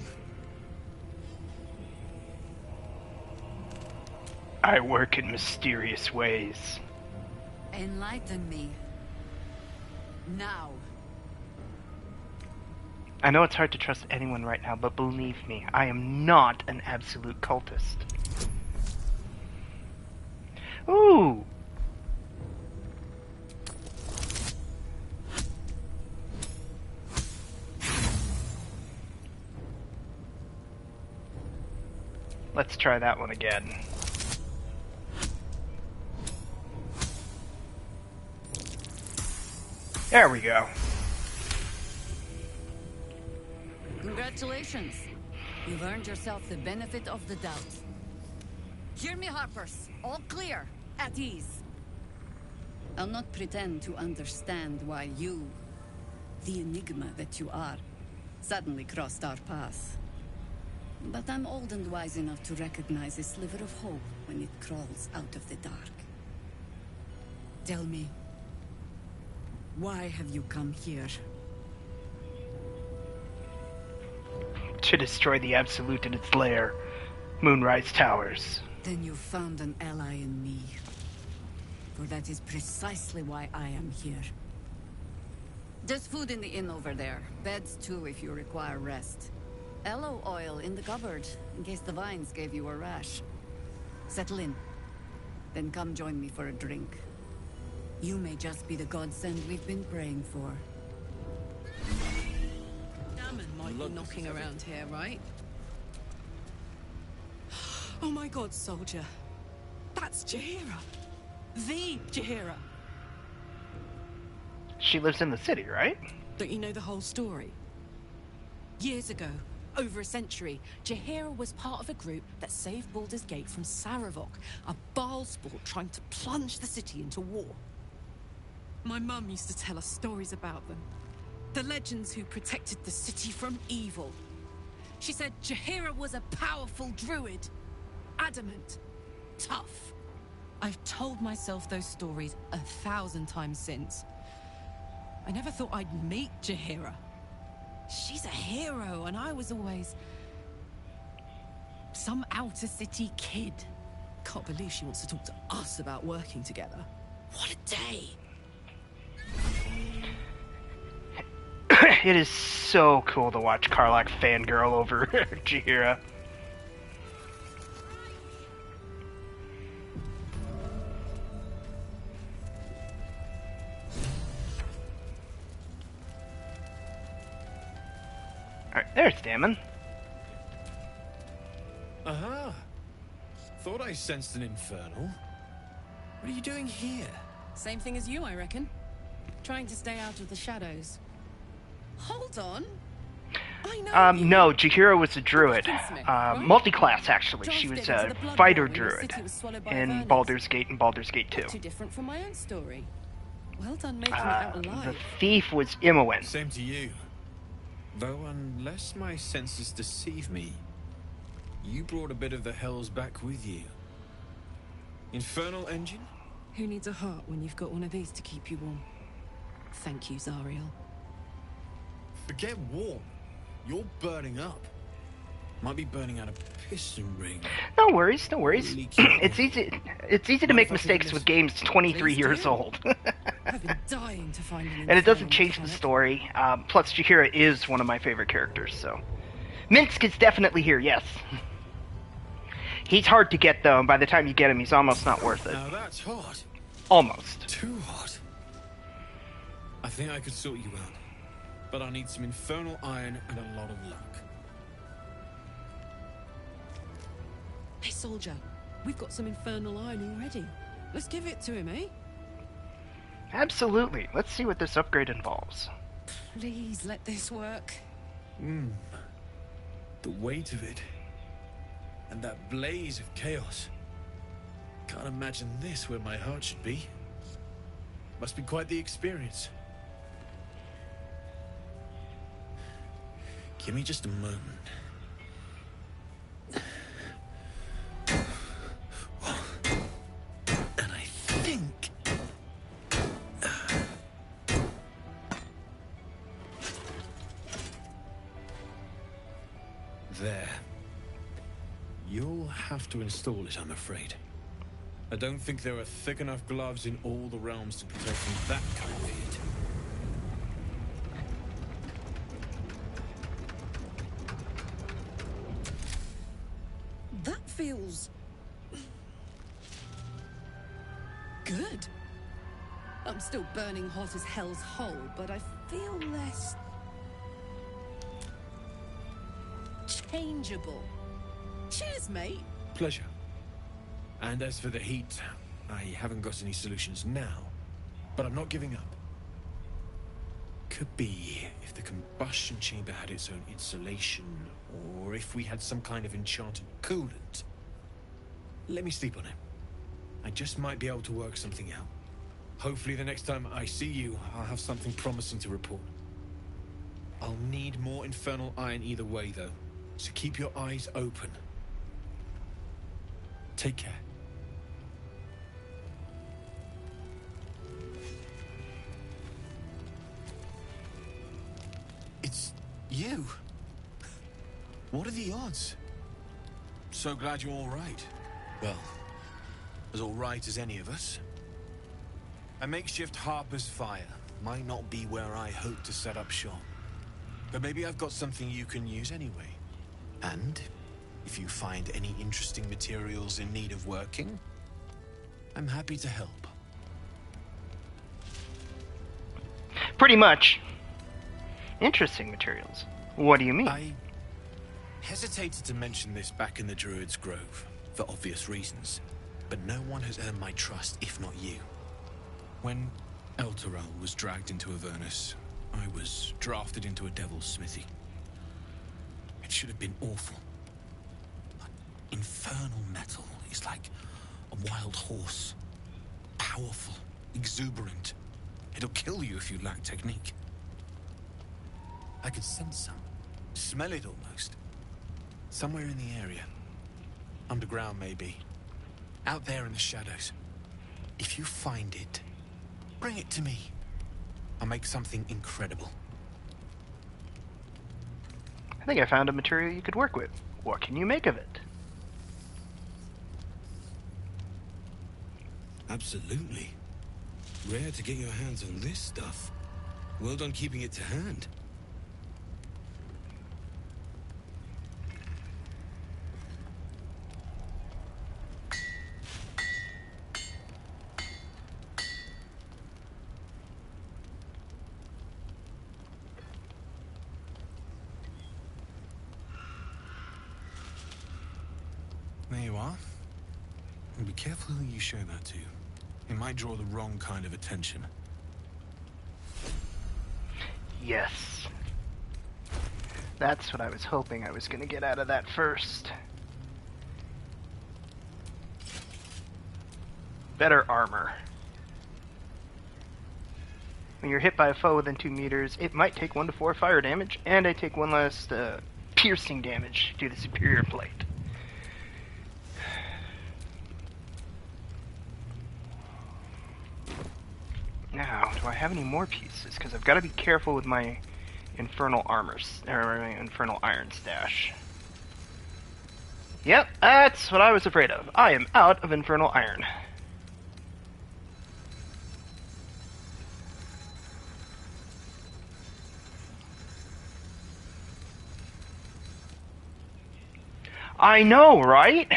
S1: I work in mysterious ways.
S15: Enlighten me. Now.
S1: I know it's hard to trust anyone right now, but believe me, I am not an absolute cultist. Ooh! Let's try that one again. There we go.
S15: Congratulations. You've earned yourself the benefit of the doubt. Hear me, Harpers. All clear. At ease. I'll not pretend to understand why you, the enigma that you are, suddenly crossed our paths. But I'm old and wise enough to recognize a sliver of hope when it crawls out of the dark. Tell me, why have you come here?
S1: To destroy the Absolute in its lair, Moonrise Towers.
S15: Then you found an ally in me. For that is precisely why I am here. There's food in the inn over there. Beds too if you require rest. Aloe oil in the cupboard, in case the vines gave you a rash. Settle in. Then come join me for a drink. You may just be the godsend we've been praying for.
S6: Gammon might be knocking around here, right? Oh my god, soldier. That's Jaheira. The Jaheira.
S1: She lives in the city, right?
S6: Don't you know the whole story? Years ago, over a century, Jaheira was part of a group that saved Baldur's Gate from Saravok, a Baalsport trying to plunge the city into war. My mum used to tell us stories about them. The legends who protected the city from evil. She said Jaheira was a powerful druid. Adamant. Tough. I've told myself those stories 1,000 times since. I never thought I'd meet Jaheira. She's a hero, and I was always some outer city kid. Can't believe she wants to talk to us about working together. What a day!
S1: It is so cool to watch Karlach fangirl over Jaheira. There's Damon.
S17: Aha! Thought I sensed an infernal. What are you doing here?
S6: Same thing as you, I reckon. Trying to stay out of the shadows. Hold on. I know
S1: no, Chihiro was a druid. Multi-class, actually. She was a fighter druid in Baldur's Gate and Baldur's Gate 2.
S6: Too different from my own story. Well done making it out alive.
S1: The thief was Imoen.
S17: Same to you. Though unless my senses deceive me, you brought a bit of the hells back with you. Infernal engine?
S6: Who needs a heart when you've got one of these to keep you warm? Thank you, Zariel.
S17: Forget warm. You're burning up. Might be burning out a piston ring.
S1: No worries, no worries. It's easy to make mistakes with games 23 years old.
S6: I've been dying to find an
S1: and it doesn't change the story. Plus, Chihiro is one of my favorite characters, so... Minsk is definitely here, yes. He's hard to get, though, and by the time you get him, he's almost not worth it.
S17: Now that's hot.
S1: Almost.
S17: Too hot. I think I could sort you out. But I need some infernal iron and a lot of luck.
S6: Hey, soldier. We've got some infernal iron already. Let's give it to him, eh?
S1: Absolutely. Let's see what this upgrade involves.
S6: Please let this work.
S17: The weight of it. And that blaze of chaos. Can't imagine this where my heart should be. Must be quite the experience. Give me just a moment. And I think... There. You'll have to install it, I'm afraid. I don't think there are thick enough gloves in all the realms to protect from that kind of heat.
S6: That feels... good. I'm still burning hot as hell's hole, but I feel less... changeable. Cheers, mate.
S17: Pleasure. And as for the heat, I haven't got any solutions now, but I'm not giving up. Could be if the combustion chamber had its own insulation, or if we had some kind of enchanted coolant. Let me sleep on it. I just might be able to work something out. Hopefully the next time I see you, I'll have something promising to report. I'll need more infernal iron either way, though, so keep your eyes open. Take care. It's you. What are the odds? So glad you're all right. Well, as all right as any of us. A makeshift Harper's Fire might not be where I hope to set up shop. But maybe I've got something you can use anyway. And if you find any interesting materials in need of working, I'm happy to help.
S1: Pretty much. Interesting materials. What do you mean?
S17: I hesitated to mention this back in the Druid's Grove, for obvious reasons. But no one has earned my trust, if not you. When Elturel was dragged into Avernus, I was drafted into a devil's smithy. It should have been awful. But infernal metal is like a wild horse. Powerful, exuberant. It'll kill you if you lack technique. I could sense some. Smell it almost. Somewhere in the area. Underground, maybe. Out there in the shadows. If you find it, bring it to me. I'll make something incredible.
S1: I think I found a material you could work with. What can you make of it?
S17: Absolutely. Rare to get your hands on this stuff. Well done keeping it to hand. Be careful who you show that to. It might draw the wrong kind of attention.
S1: Yes. That's what I was hoping I was going to get out of that first. Better armor. When you're hit by a foe within 2 meters, it might take 1 to 4 fire damage, and I take 1 less piercing damage due to superior plate. Now, do I have any more pieces? Because I've got to be careful with my infernal armors, or my infernal iron stash. Yep, that's what I was afraid of. I am out of infernal iron. I know, right?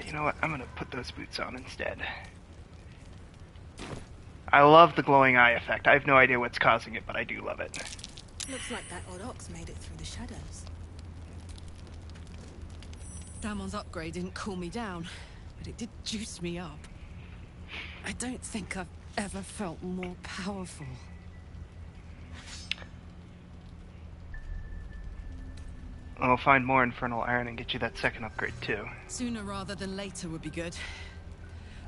S1: You know what? I'm gonna put those boots on instead. I love the glowing eye effect. I have no idea what's causing it, but I do love it.
S3: Looks like that odd ox made it through the shadows.
S6: Damon's upgrade didn't cool me down, but it did juice me up. I don't think I've ever felt more powerful.
S1: I'll find more infernal iron and get you that second upgrade too.
S6: Sooner rather than later would be good.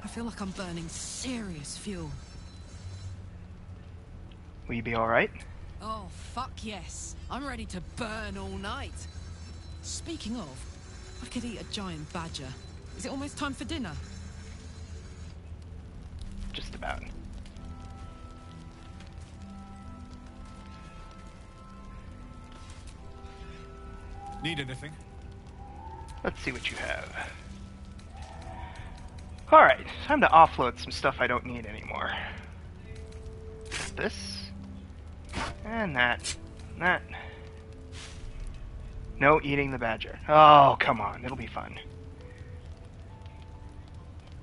S6: I feel like I'm burning serious fuel.
S1: Will you be alright?
S6: Oh, fuck yes. I'm ready to burn all night. Speaking of, I could eat a giant badger. Is it almost time for dinner?
S1: Just about.
S17: Need anything?
S1: Let's see what you have. Alright, time to offload some stuff I don't need anymore. This. And that. And that. No eating the badger. Oh, come on. It'll be fun.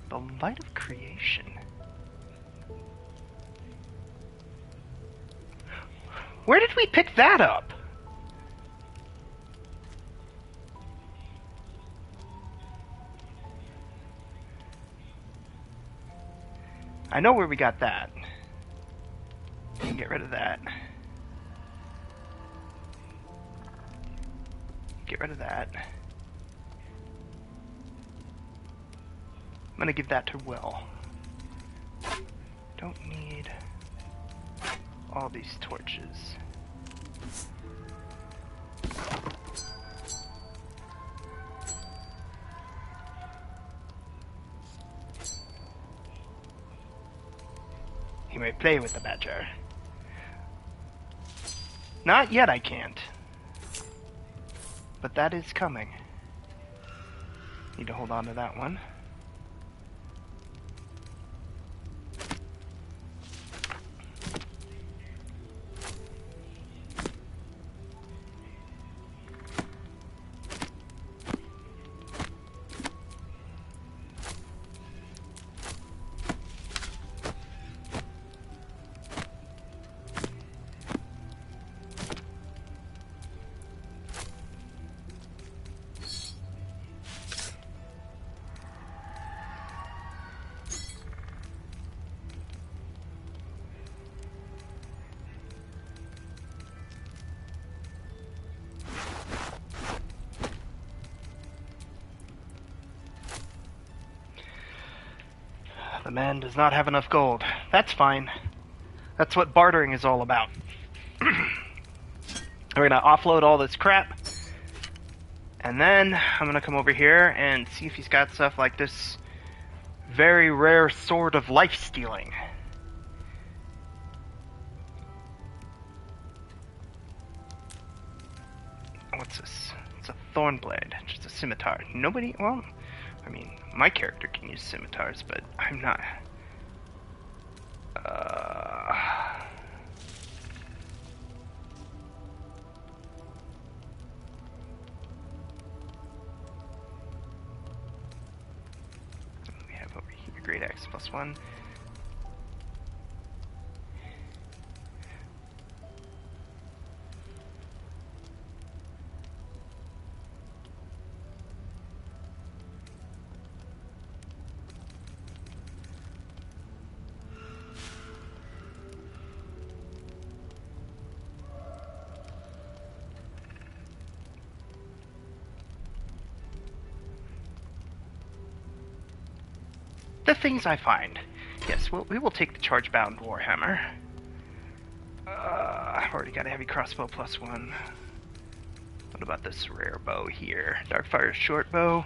S1: The light of creation. Where did we pick that up? I know where we got that. We can get rid of that. Get rid of that. I'm gonna give that to Will. Don't need all these torches. You may play with the badger. Not yet, I can't. But that is coming. Need to hold on to that one. The man does not have enough gold. That's fine. That's what bartering is all about. We're gonna offload all this crap. And then I'm gonna come over here and see if he's got stuff like this very rare sword of life stealing. What's this? It's a thorn blade, just a scimitar. Nobody, well, I mean, my character can use scimitars, but I'm not. What do we have over here? Great Axe +1. the things I find. Yes, we will take the charge-bound warhammer. I've already got a heavy crossbow +1. What about this rare bow here? Darkfire short bow.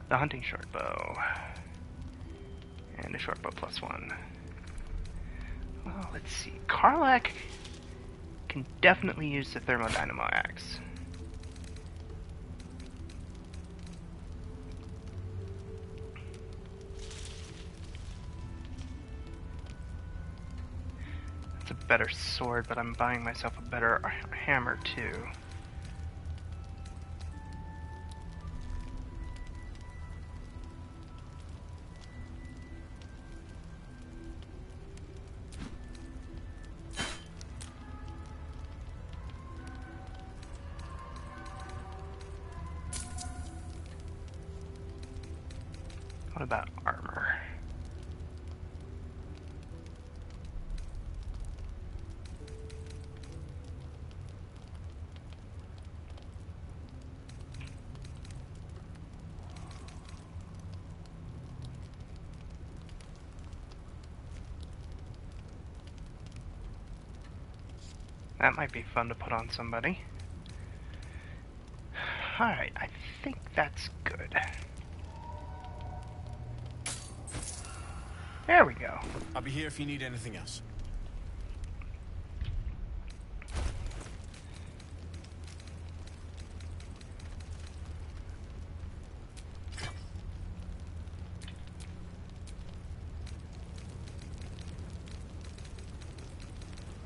S1: The hunting short bow. And a short bow +1. Well, let's see. Karlach can definitely use the thermodynamo axe. It's a better sword, but I'm buying myself a better hammer too. What about armor? That might be fun to put on somebody. Alright, I think that's good. There we go.
S17: I'll be here if you need anything else.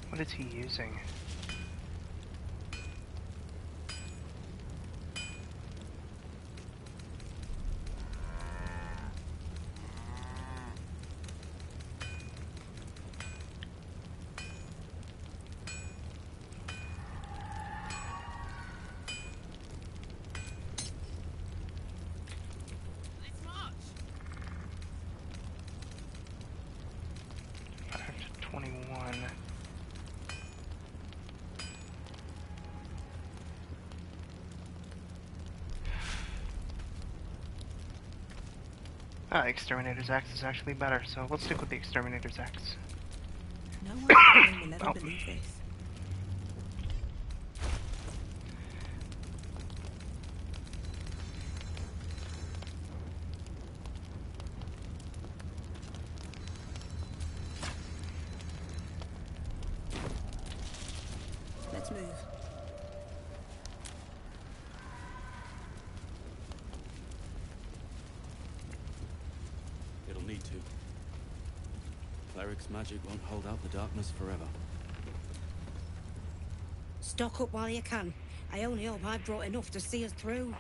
S1: What is he using? The Exterminator's Axe is actually better, so we'll stick with the Exterminator's Axe.
S3: No one will ever believe this. Let's move.
S18: It'll need to. Cleric's magic won't hold out the darkness forever.
S14: Stock up while you can. I only hope I brought enough to see us through.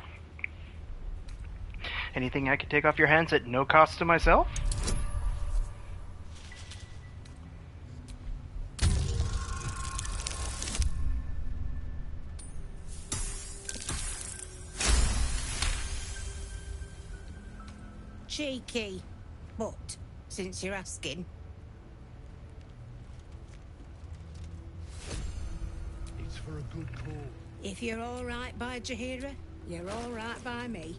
S1: Anything I could take off your hands at no cost to myself?
S14: Cheeky. But, since you're asking...
S19: It's for a good cause.
S14: If you're all right by Jaheira, you're all right by me.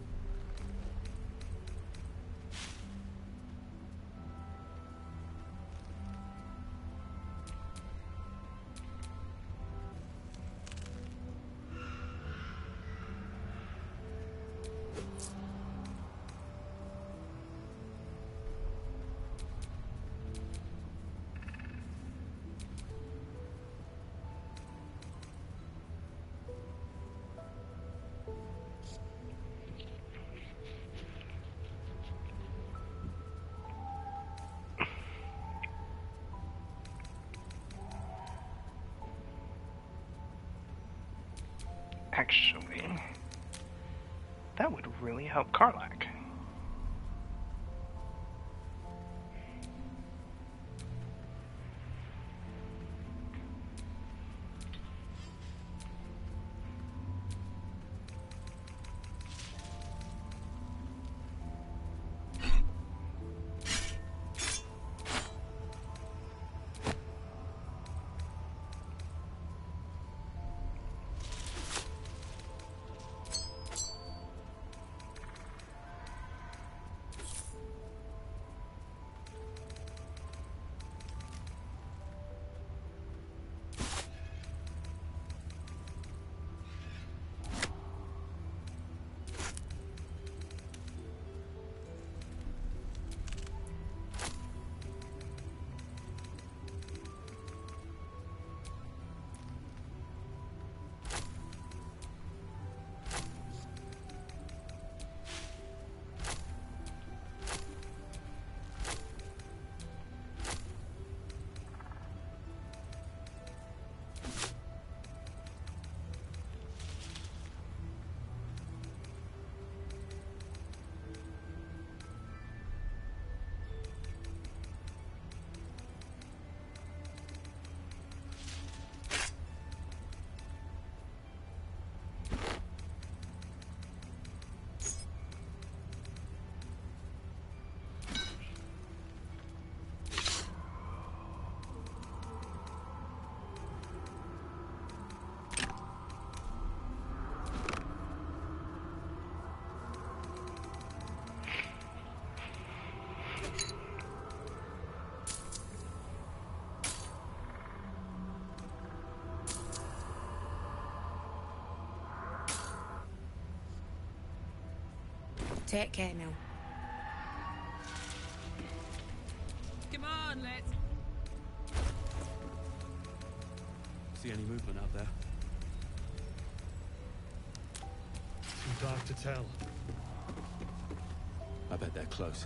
S14: Actually, that would really help Karlach.
S3: Take care now.
S6: Come on, let's...
S18: See any movement out there?
S19: Too dark to tell.
S18: I bet they're close.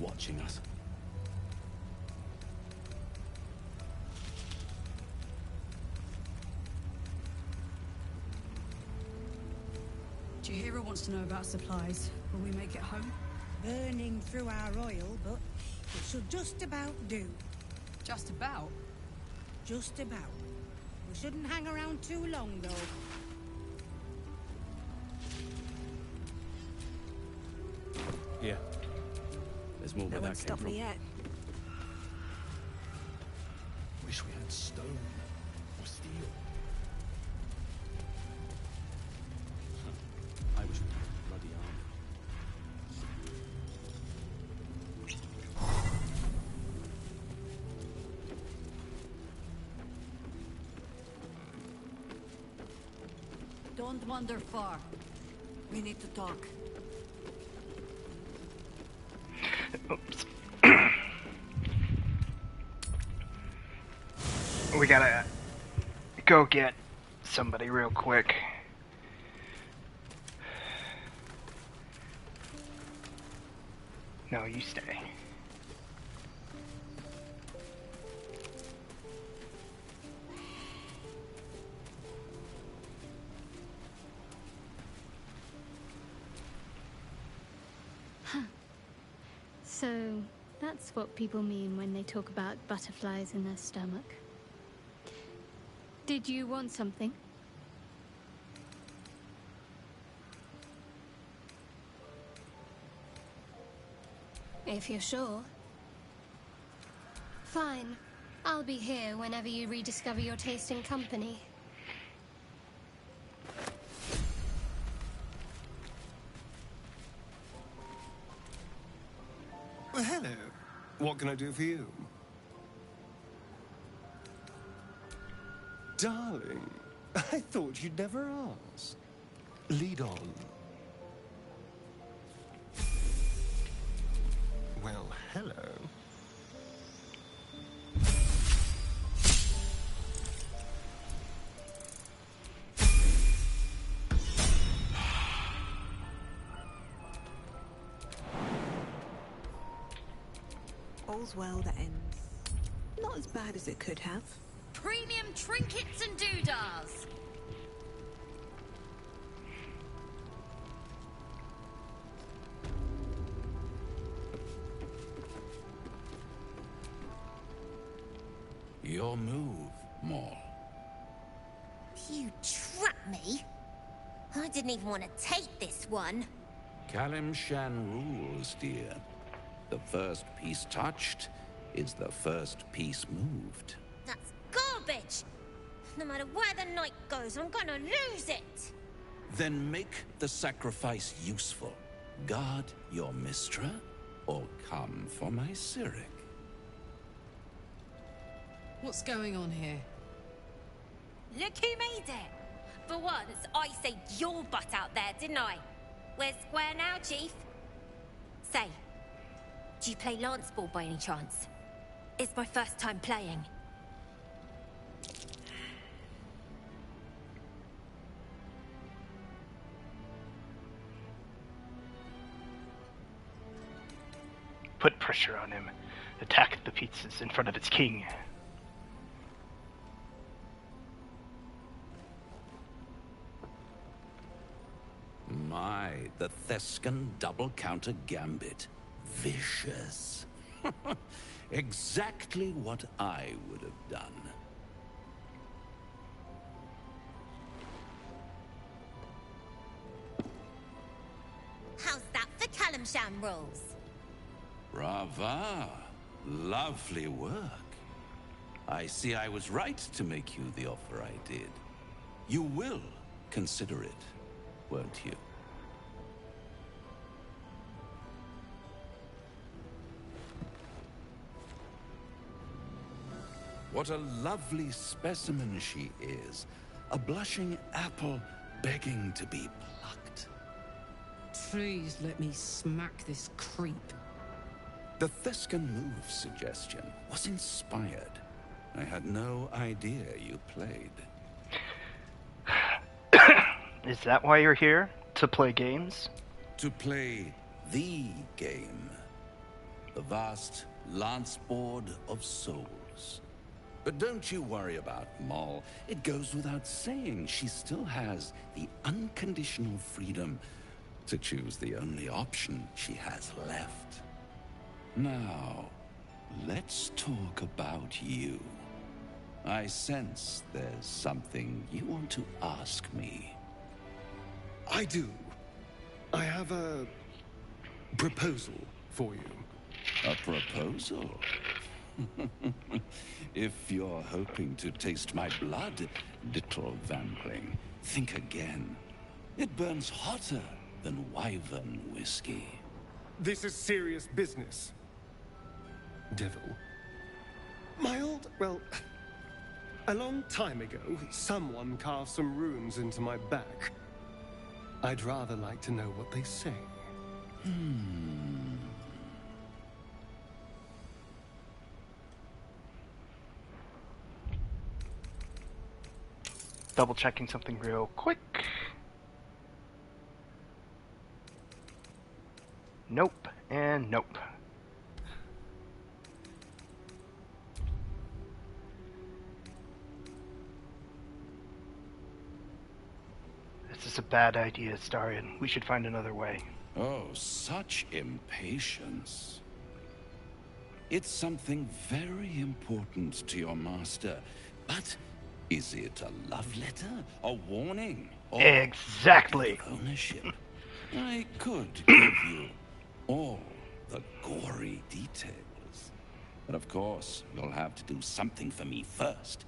S18: Watching us.
S20: Jahira wants to know about supplies. Will we make it home?
S21: Burning through our oil, but it should just about do.
S20: Just about?
S21: Just about. We shouldn't hang around too long, though.
S18: Here. There's more where that came from.
S3: Yet.
S19: Wish we had stone or steel.
S18: I wish we had a bloody army.
S15: Don't wander far. We need to talk.
S1: Oops. We gotta go get somebody real quick. No, you stay.
S2: So, that's what people mean when they talk about butterflies in their stomach. Did you want something?
S22: If you're sure. Fine. I'll be here whenever you rediscover your taste in company.
S10: Well, hello. What can I do for you? Darling, I thought you'd never ask. Lead on. Well, hello.
S3: All's well that ends. Not as bad as it could have.
S15: Premium trinkets and doodahs!
S23: Your move, Maul.
S16: You trapped me? I didn't even want to take this one.
S23: Kalimshan rules, dear. The first piece touched is the first piece moved.
S16: That's garbage! No matter where the night goes, I'm gonna lose it!
S23: Then make the sacrifice useful. Guard your Mistra, or come for my Cyric.
S6: What's going on here?
S16: Look who made it! For once, I saved your butt out there, didn't I? We're square now, Chief. Say, do you play lance ball by any chance? It's my first time playing.
S1: Put pressure on him. Attack the pizzas in front of its king.
S23: My, the Thescan double counter gambit. Vicious. Exactly what I would have done.
S16: How's that for Kalimshan rules?
S23: Brava. Lovely work. I see I was right to make you the offer I did. You will consider it, won't you? What a lovely specimen she is. A blushing apple begging to be plucked.
S6: Please let me smack this creep.
S23: The Thescan move suggestion was inspired. I had no idea you played.
S1: Is that why you're here? To play games?
S23: To play the game. The vast lance board of souls. But don't you worry about Moll. It goes without saying she still has the unconditional freedom to choose the only option she has left. Now, let's talk about you. I sense there's something you want to ask me.
S10: I do. I have a proposal for you.
S23: A proposal? If you're hoping to taste my blood, little vampling, think again. It burns hotter than wyvern whiskey.
S10: This is serious business. Devil. Well, a long time ago, someone carved some runes into my back. I'd rather like to know what they say.
S1: Double checking something real quick. Nope, and nope. This is a bad idea, Starion. We should find another way.
S23: Oh, such impatience. It's something very important to your master, but is it a love letter, a warning, or
S1: exactly
S23: ownership? I could give you all the gory details, but of course you'll have to do something for me first.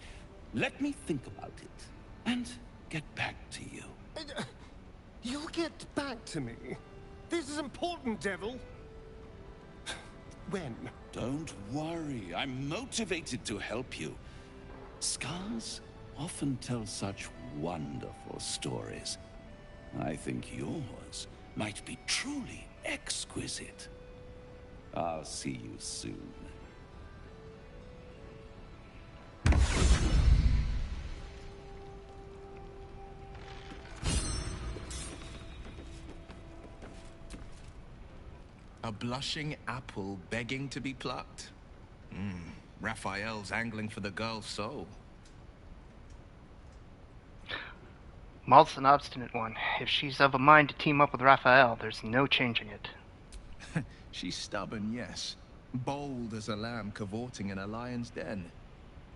S23: Let me think about it and get back to you.
S10: You'll get back to me. This is important, Devil. When?
S23: Don't worry, I'm motivated to help you. Scars often tell such wonderful stories. I think yours might be truly exquisite. I'll see you soon.
S17: A blushing apple begging to be plucked? Raphael's angling for the girl's soul.
S1: Moll's an obstinate one. If she's of a mind to team up with Raphael, there's no changing it.
S17: She's stubborn, yes. Bold as a lamb cavorting in a lion's den.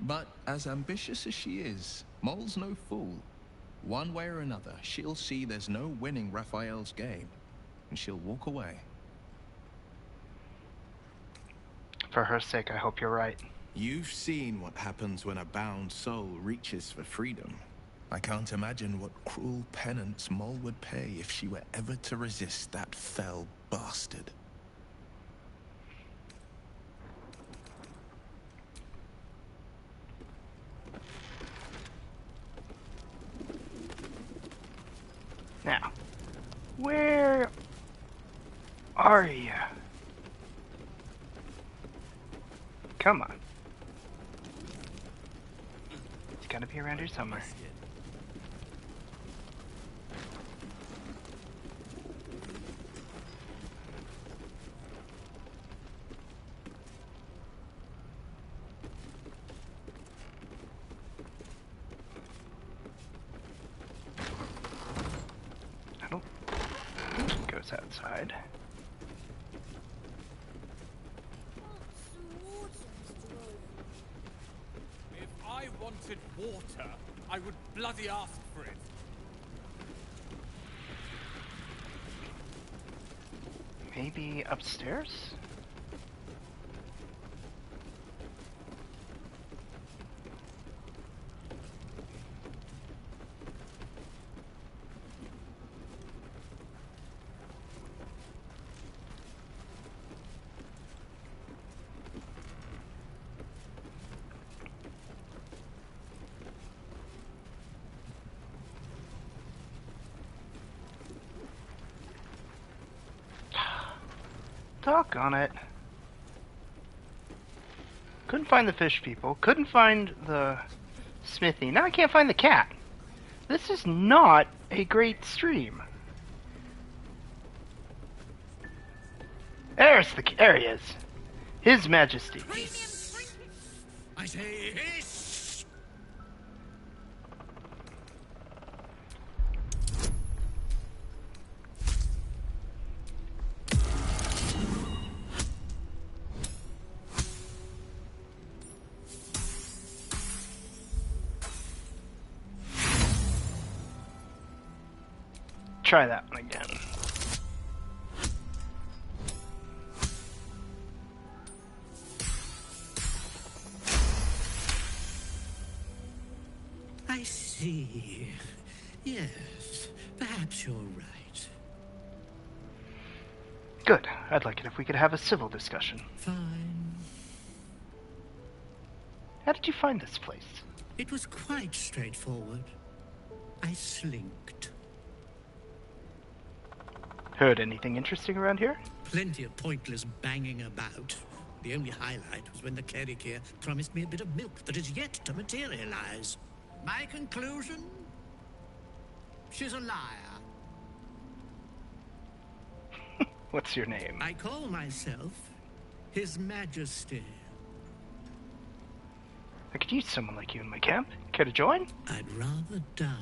S17: But as ambitious as she is, Moll's no fool. One way or another, she'll see there's no winning Raphael's game, and she'll walk away.
S1: For her sake, I hope you're right.
S17: You've seen what happens when a bound soul reaches for freedom. I can't imagine what cruel penance Moll would pay if she were ever to resist that fell bastard.
S1: Now, where are you? Come on. It's gotta be around here somewhere. I don't think it goes outside.
S4: I wanted water, I would bloody ask for it.
S1: Maybe upstairs? Doggone it. Couldn't find the fish people. Couldn't find the smithy. Now I can't find the cat. This is not a great stream. There he is. His Majesty.
S17: I say hiss!
S1: Try that one again.
S7: I see. Yes, perhaps you're right.
S1: Good. I'd like it if we could have a civil discussion.
S7: Fine.
S1: How did you find this place?
S7: It was quite straightforward. I slinked.
S1: Heard anything interesting around here?
S7: Plenty of pointless banging about. The only highlight was when the cleric here promised me a bit of milk that is yet to materialize. My conclusion? She's a liar.
S1: What's your name?
S7: I call myself His Majesty.
S1: I could use someone like you in my camp. Care to join?
S7: I'd rather die.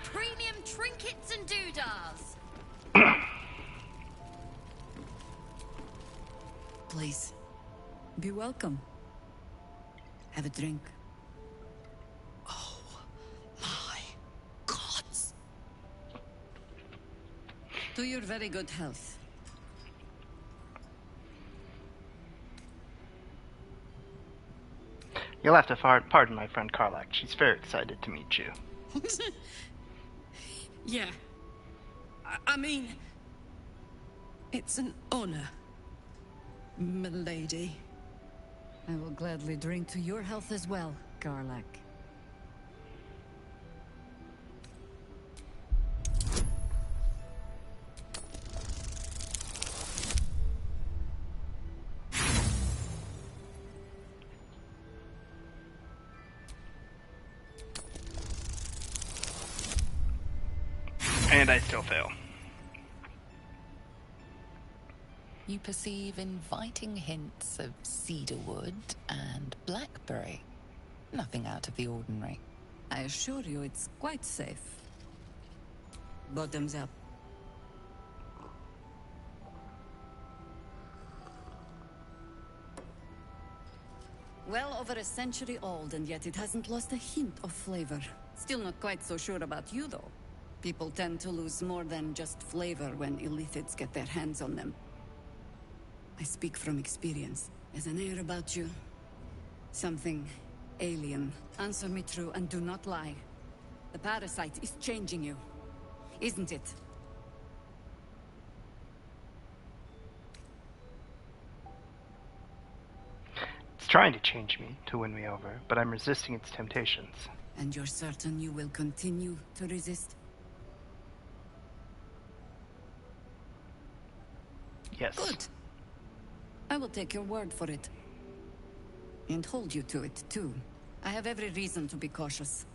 S15: Premium trinkets and doodahs. Please, be welcome. Have a drink. Oh, my gods. To your very good health.
S1: You'll have to pardon my friend Karlak. She's very excited to meet you.
S6: Yeah. I mean, it's an honor, milady.
S15: I will gladly drink to your health as well, Karlak.
S1: And I still fail.
S5: You perceive inviting hints of cedarwood and blackberry. Nothing out of the ordinary.
S15: I assure you it's quite safe. Bottoms up. Well over a century old, and yet it hasn't lost a hint of flavor. Still not quite so sure about you, though. People tend to lose more than just flavor when illithids get their hands on them. I speak from experience. There's an air about you. Something alien. Answer me true and do not lie. The parasite is changing you, isn't it?
S1: It's trying to change me, to win me over, but I'm resisting its temptations.
S15: And you're certain you will continue to resist?
S1: Yes.
S15: Good. I will take your word for it. And hold you to it, too. I have every reason to be cautious.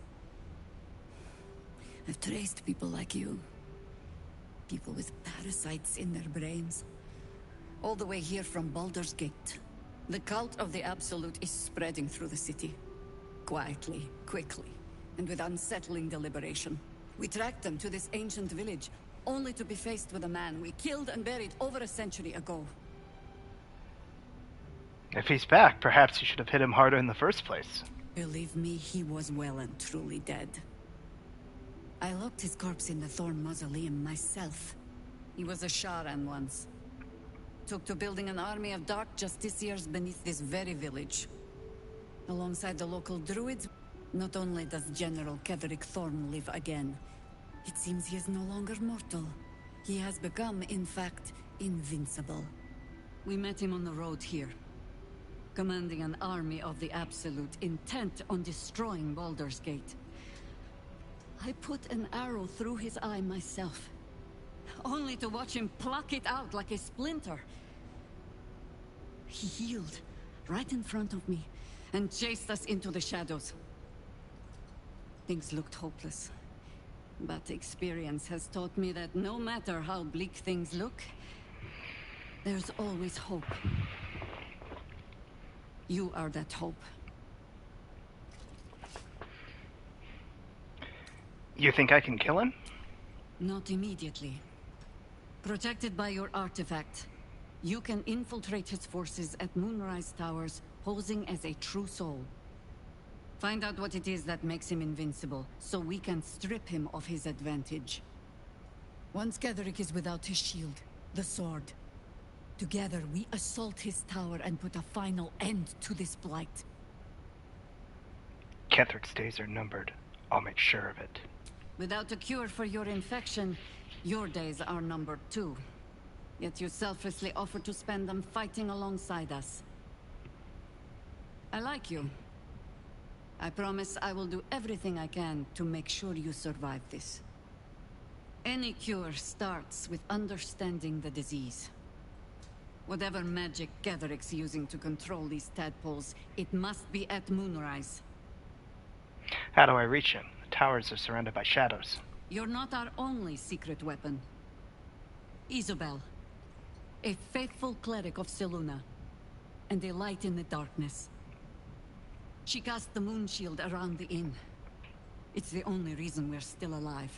S15: I've traced people like you. People with parasites in their brains. All the way here from Baldur's Gate. The cult of the Absolute is spreading through the city. Quietly, quickly, and with unsettling deliberation. We tracked them to this ancient village, only to be faced with a man we killed and buried over a century ago.
S1: If he's back, perhaps you should have hit him harder in the first place.
S15: Believe me, he was well and truly dead. I locked his corpse in the Thorn Mausoleum myself. He was a Sharan once. Took to building an army of dark justiciars beneath this very village. Alongside the local druids, not only does General Ketherick Thorn live again, it seems he is no longer mortal. He has become, in fact, invincible. We met him on the road here, commanding an army of the Absolute, intent on destroying Baldur's Gate. I put an arrow through his eye myself, only to watch him pluck it out like a splinter. He healed right in front of me and chased us into the shadows. Things looked hopeless, but experience has taught me that no matter how bleak things look, there's always hope. You are that hope.
S1: You think I can kill him?
S15: Not immediately. Protected by your artifact, you can infiltrate his forces at Moonrise Towers, posing as a true soul. Find out what it is that makes him invincible, so we can strip him of his advantage. Once Ketheric is without his shield, the sword, together we assault his tower and put a final end to this blight.
S1: Ketheric's days are numbered. I'll make sure of it.
S15: Without a cure for your infection, your days are numbered too. Yet you selflessly offer to spend them fighting alongside us. I like you. I promise I will do everything I can to make sure you survive this. Any cure starts with understanding the disease. Whatever magic Ketheric's using to control these tadpoles, it must be at Moonrise.
S1: How do I reach him? The towers are surrounded by shadows.
S15: You're not our only secret weapon. Isabel, a faithful cleric of Selûne, and a light in the darkness. She cast the moon shield around the inn. It's the only reason we're still alive.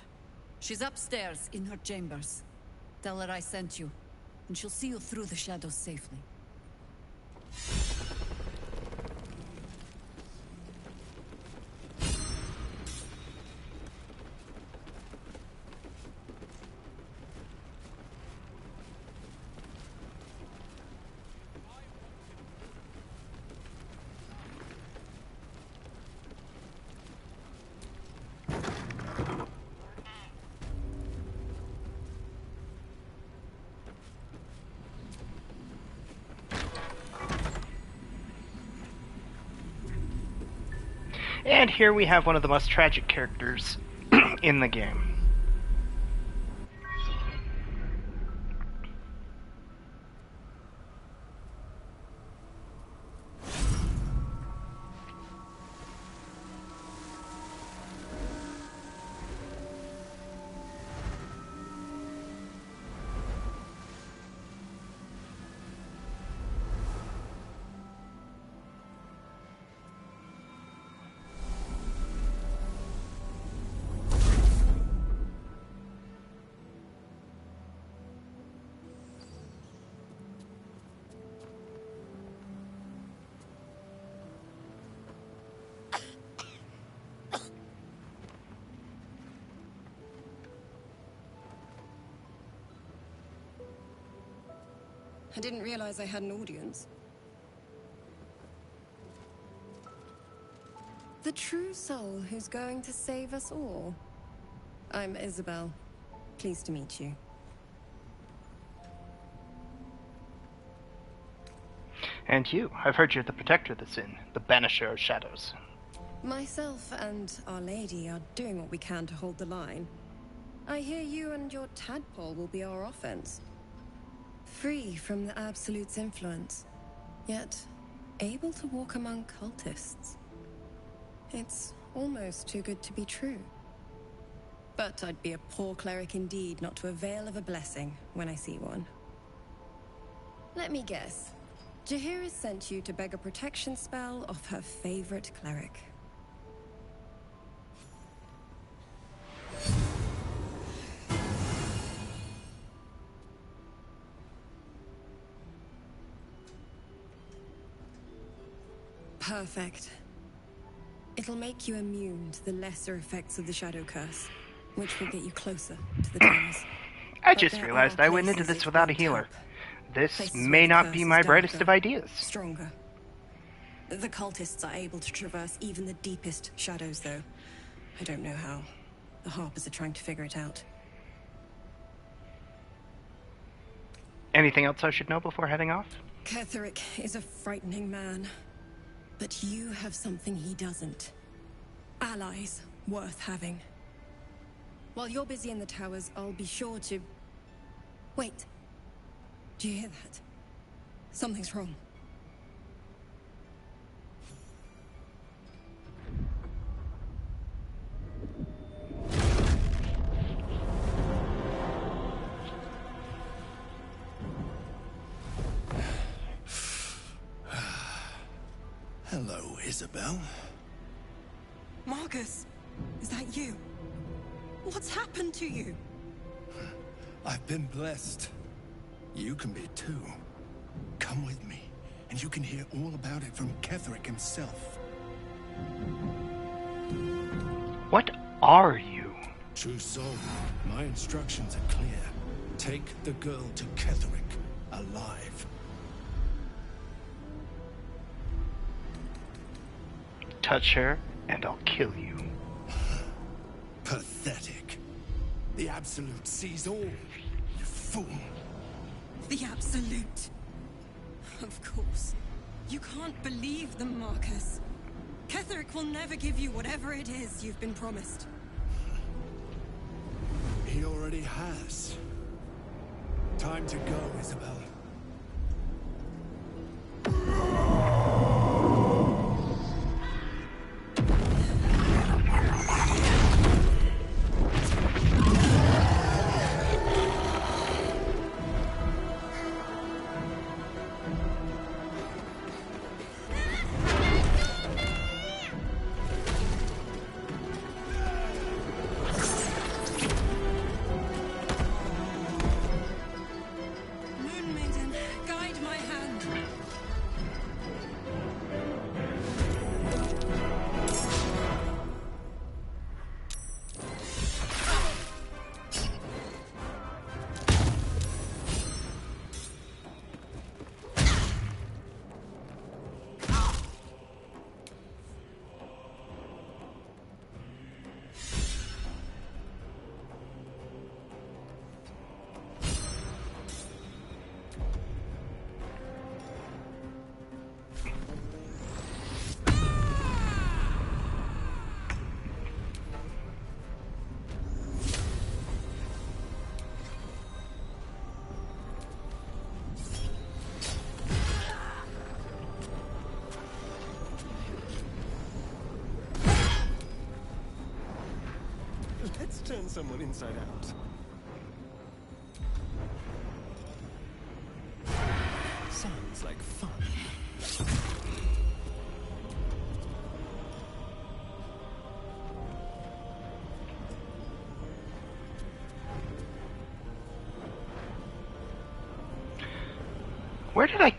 S15: She's upstairs in her chambers. Tell her I sent you, and she'll see you through the shadows safely.
S1: And here we have one of the most tragic characters in the game.
S8: I didn't realize I had an audience. The true soul who's going to save us all. I'm Isabel. Pleased to meet you.
S1: And you. I've heard you're the protector of this inn, the banisher of shadows.
S8: Myself and Our Lady are doing what we can to hold the line. I hear you and your tadpole will be our offense. Free from the Absolute's influence, yet able to walk among cultists. It's almost too good to be true. But I'd be a poor cleric indeed not to avail of a blessing when I see one. Let me guess. Jaheira sent you to beg a protection spell off her favorite cleric. Perfect. It'll make you immune to the lesser effects of the Shadow Curse, which will get you closer to the towers.
S1: I just realized I went into this without a healer. This may not be my brightest of ideas.
S8: Stronger. The cultists are able to traverse even the deepest shadows, though. I don't know how. The Harpers are trying to figure it out.
S1: Anything else I should know before heading off?
S8: Ketheric is a frightening man. But you have something he doesn't. Allies worth having. While you're busy in the towers, I'll be sure to... Wait. Do you hear that? Something's wrong.
S19: Hello, Isabel.
S8: Marcus, is that you? What's happened to you?
S19: I've been blessed. You can be too. Come with me, and you can hear all about it from Ketherick himself.
S1: What are you?
S19: True soul, my instructions are clear. Take the girl to Ketherick, alive.
S1: Touch her, and I'll kill you.
S19: Pathetic. The Absolute sees all, you fool.
S8: The Absolute. Of course. You can't believe them, Marcus. Ketherick will never give you whatever it is you've been promised.
S19: He already has. Time to go, Isabel.
S10: Let's turn someone inside out. Sounds like fun.
S1: Where did I...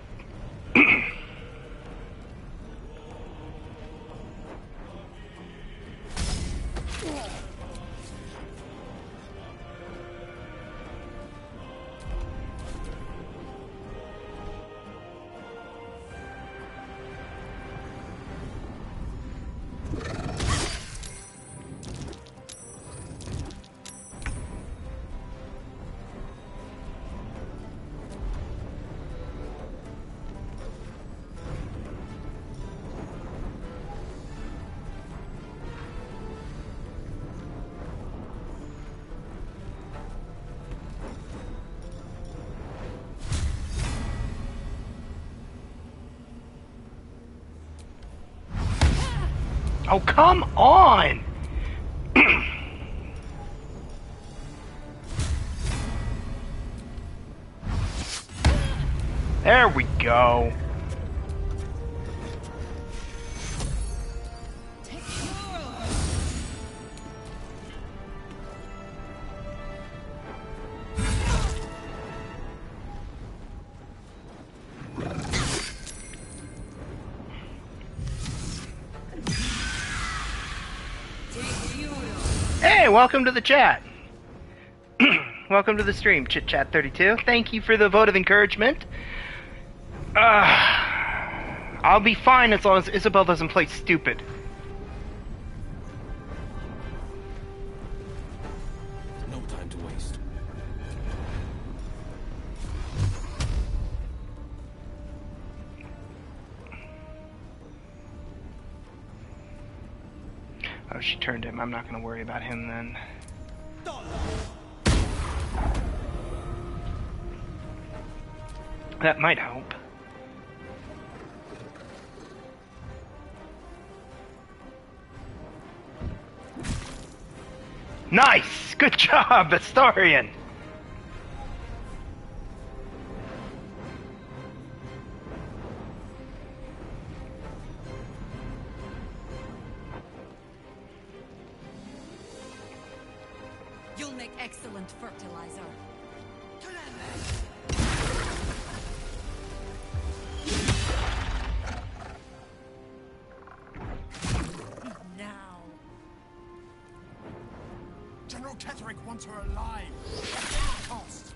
S1: Oh, come on! There we go. Hey, welcome to the chat. Welcome to the stream, Chit Chat 32. Thank you for the vote of encouragement. I'll be fine as long as Isabel doesn't play stupid.
S19: No time to waste.
S1: Oh, she turned him. I'm not going to worry about him then.
S10: Die!
S1: That might help. Nice! Good job, Historian!
S15: You'll make excellent fertilizer.
S14: Now. General Ketherick wants her alive. Cost.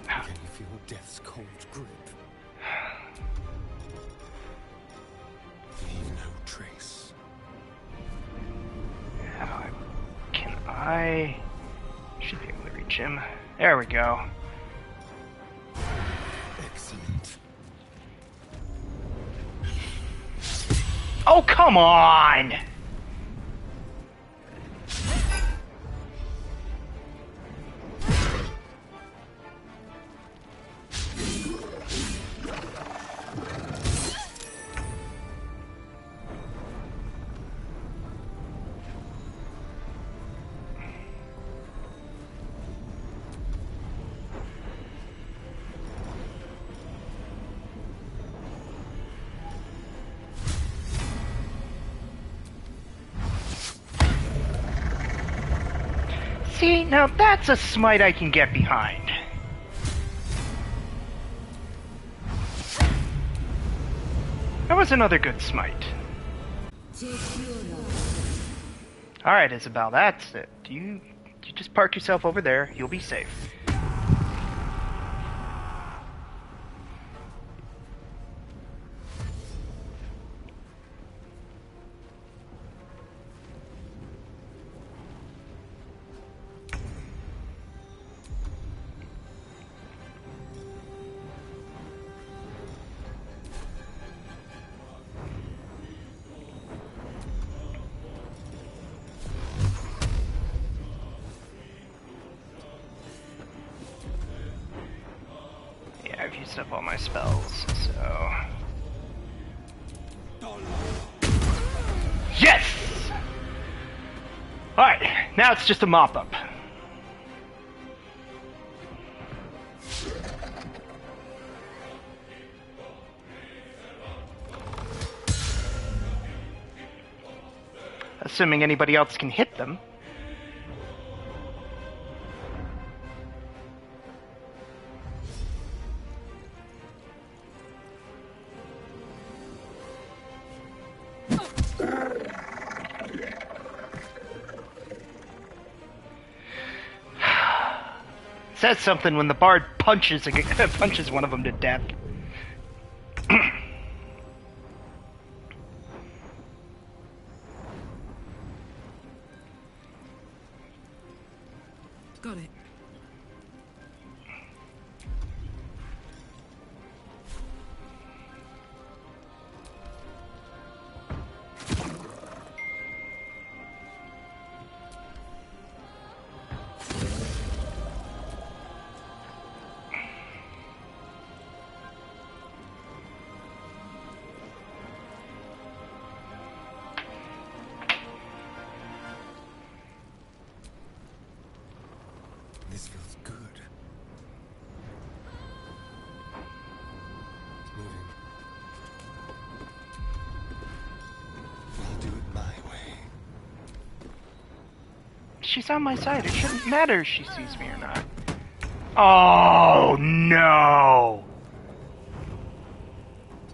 S10: Can you feel death's cold grip? Leave no trace.
S1: Can I... Should be able to reach him. There we go.
S10: Excellent.
S1: Oh, come on! See, now that's a smite I can get behind. That was another good smite. Alright, Isabel, that's it. You just park yourself over there, you'll be safe. I've used up all my spells, so... Yes! Alright, now it's just a mop-up. Assuming anybody else can hit them. Says something when the bard punches punches one of them to death.
S6: Got it.
S10: This feels good. It's moving. I'll do it my way.
S1: She's on my side. It shouldn't matter if she sees me or not. Oh, no!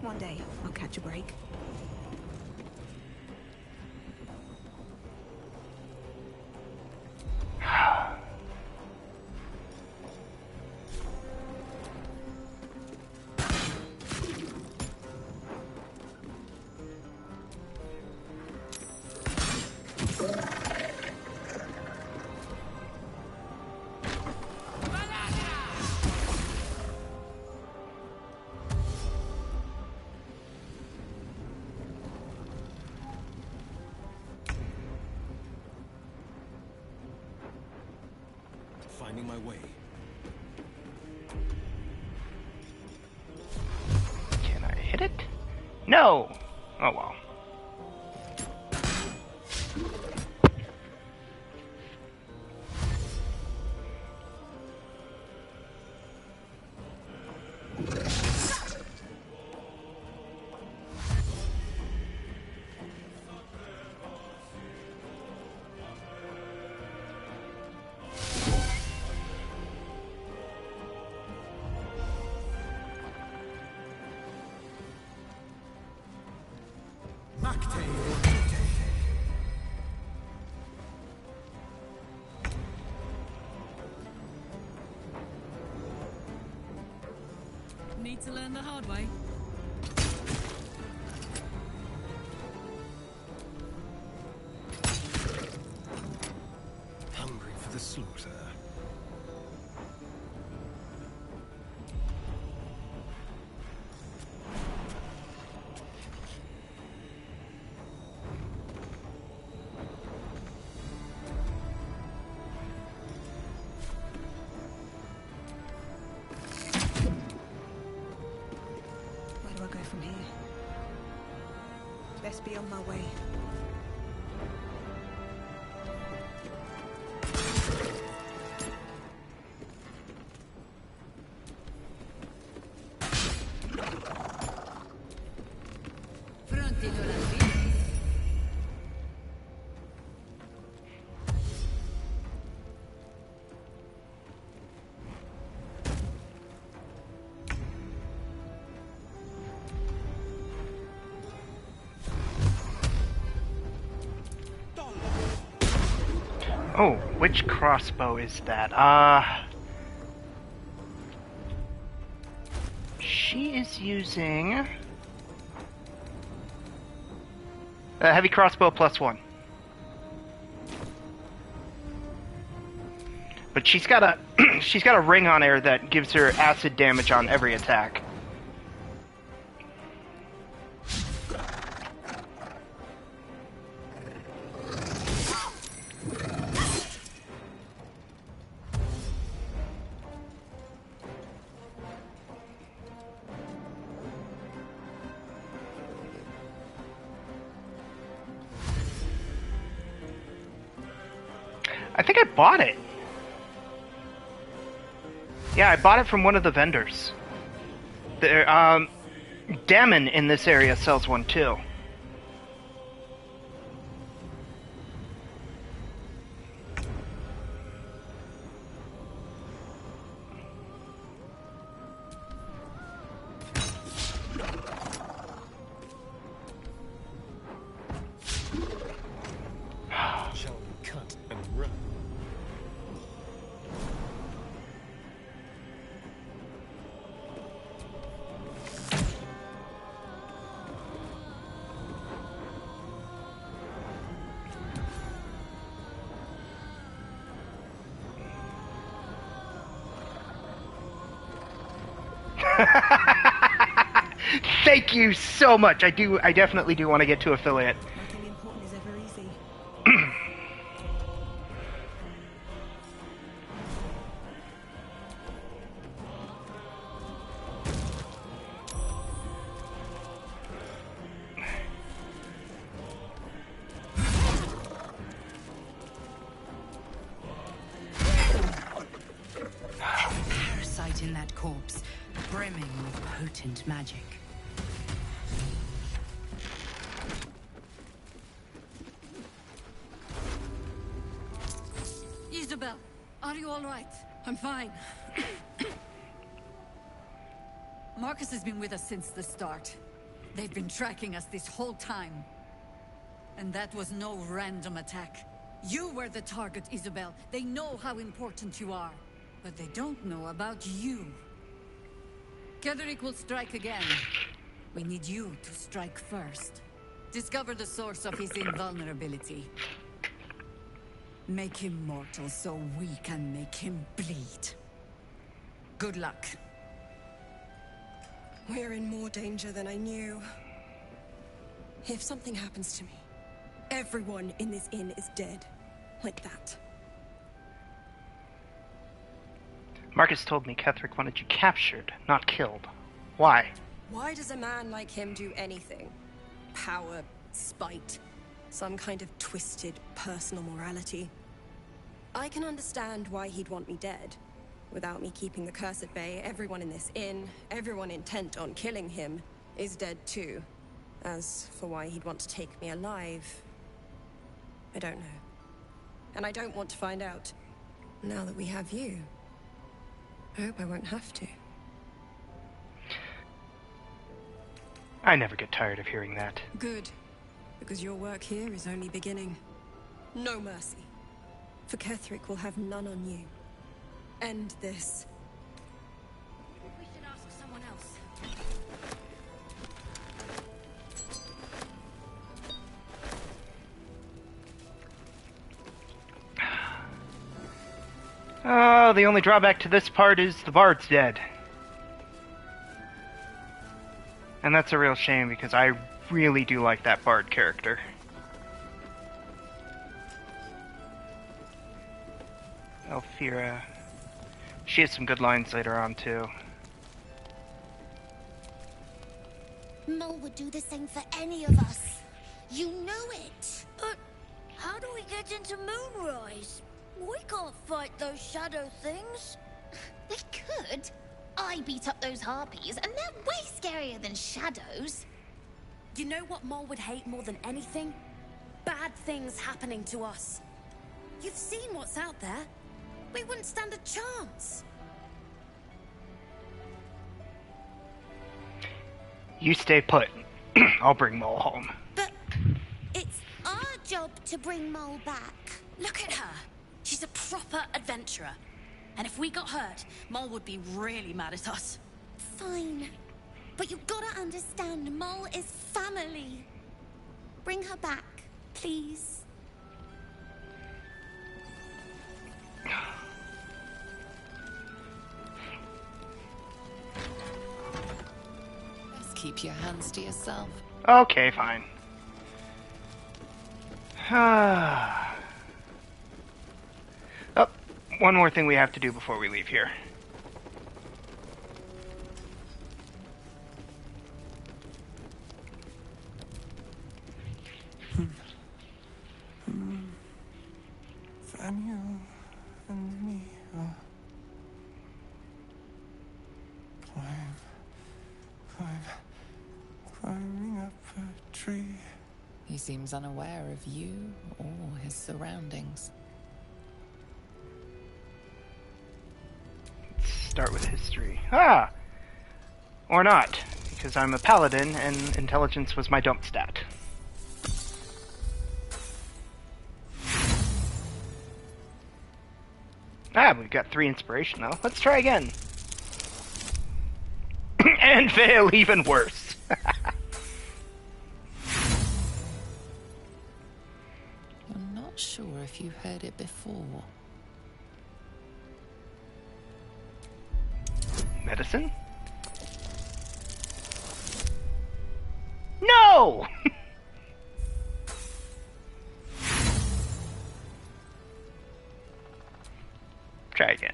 S14: One day, I'll catch a break.
S19: Finding my way.
S1: Can I hit it? No! Oh well.
S6: Need to learn the hard way.
S10: Hungry for the slaughter.
S3: Where do I go from here? Best be on my way.
S1: Oh, which crossbow is that? She is using a heavy crossbow +1. But she's got a she's got a ring on her that gives her acid damage on every attack. I think I bought it. Yeah, I bought it from one of the vendors. There, Damon in this area sells one too.
S10: Shall we cut and run?
S1: Thank you so much. I definitely do want to get to affiliate.
S3: Nothing important is ever easy.
S6: Parasite in that corpse, brimming with potent magic.
S15: Isabel, are you all right?
S6: I'm fine.
S15: Marcus has been with us since the start. They've been tracking us this whole time. And that was no random attack. You were the target, Isabel. They know how important you are. But they don't know about you. Kedrick will strike again. We need you to strike first. Discover the source of his invulnerability. Make him mortal so we can make him bleed. Good luck.
S8: We're in more danger than I knew. If something happens to me, everyone in this inn is dead. Like that.
S1: Marcus told me Ketherick wanted you captured, not killed. Why?
S8: Why does a man like him do anything? Power, spite, some kind of twisted personal morality. I can understand why he'd want me dead. Without me keeping the curse at bay, everyone in this inn, everyone intent on killing him, is dead too. As for why he'd want to take me alive, I don't know. And I don't want to find out. Now that we have you, I hope I won't have to.
S1: I never get tired of hearing that.
S8: Good. Because your work here is only beginning. No mercy. For Ketherick will have none on you. End this.
S16: We should ask someone else.
S1: Oh, the only drawback to this part is the bard's dead. And that's a real shame because I really do like that bard character. Elfira. She has some good lines later on too.
S16: Mole would do the same for any of us. You know it. But how do we get into Moonrise? We can't fight those shadow things.
S9: They could. I beat up those harpies, and they're way scarier than shadows.
S6: You know what Mole would hate more than anything? Bad things happening to us. You've seen what's out there. We wouldn't stand a chance.
S1: You stay put. I'll bring Mole home.
S16: But it's our job to bring Mole back.
S6: Look at her. She's a proper adventurer. And if we got hurt, Mole would be really mad at us.
S16: Fine. But you've got to understand, Mole is family. Bring her back, please.
S5: Just keep your hands to yourself.
S1: Okay, fine. Oh, one more thing we have to do before we leave here.
S10: Daniel and me are climbing up a tree.
S5: He seems unaware of you or his surroundings.
S1: Start with history. Ah! Or not, because I'm a paladin and intelligence was my dump stat. Ah, we've got 3 inspiration though. Let's try again. And fail even worse.
S5: You're not sure if you heard it before.
S1: Medicine? No! Try again.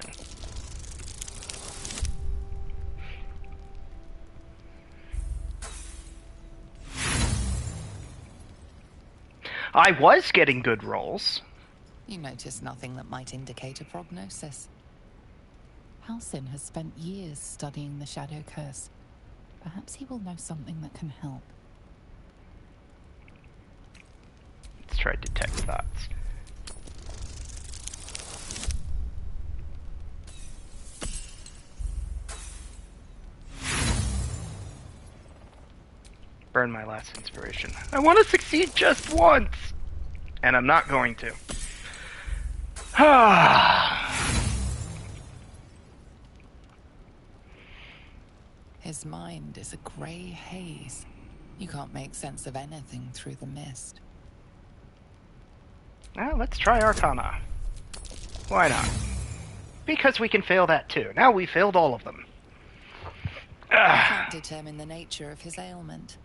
S1: I was getting good rolls.
S5: You notice nothing that might indicate a prognosis. Halsin has spent years studying the Shadow Curse. Perhaps he will know something that can help.
S1: Let's try detect thoughts. Burn my last inspiration. I want to succeed just once! And I'm not going to.
S5: His mind is a grey haze. You can't make sense of anything through the mist.
S1: Well, let's try Arcana. Why not? Because we can fail that too. Now we failed all of them.
S5: I can't determine the nature of his ailment.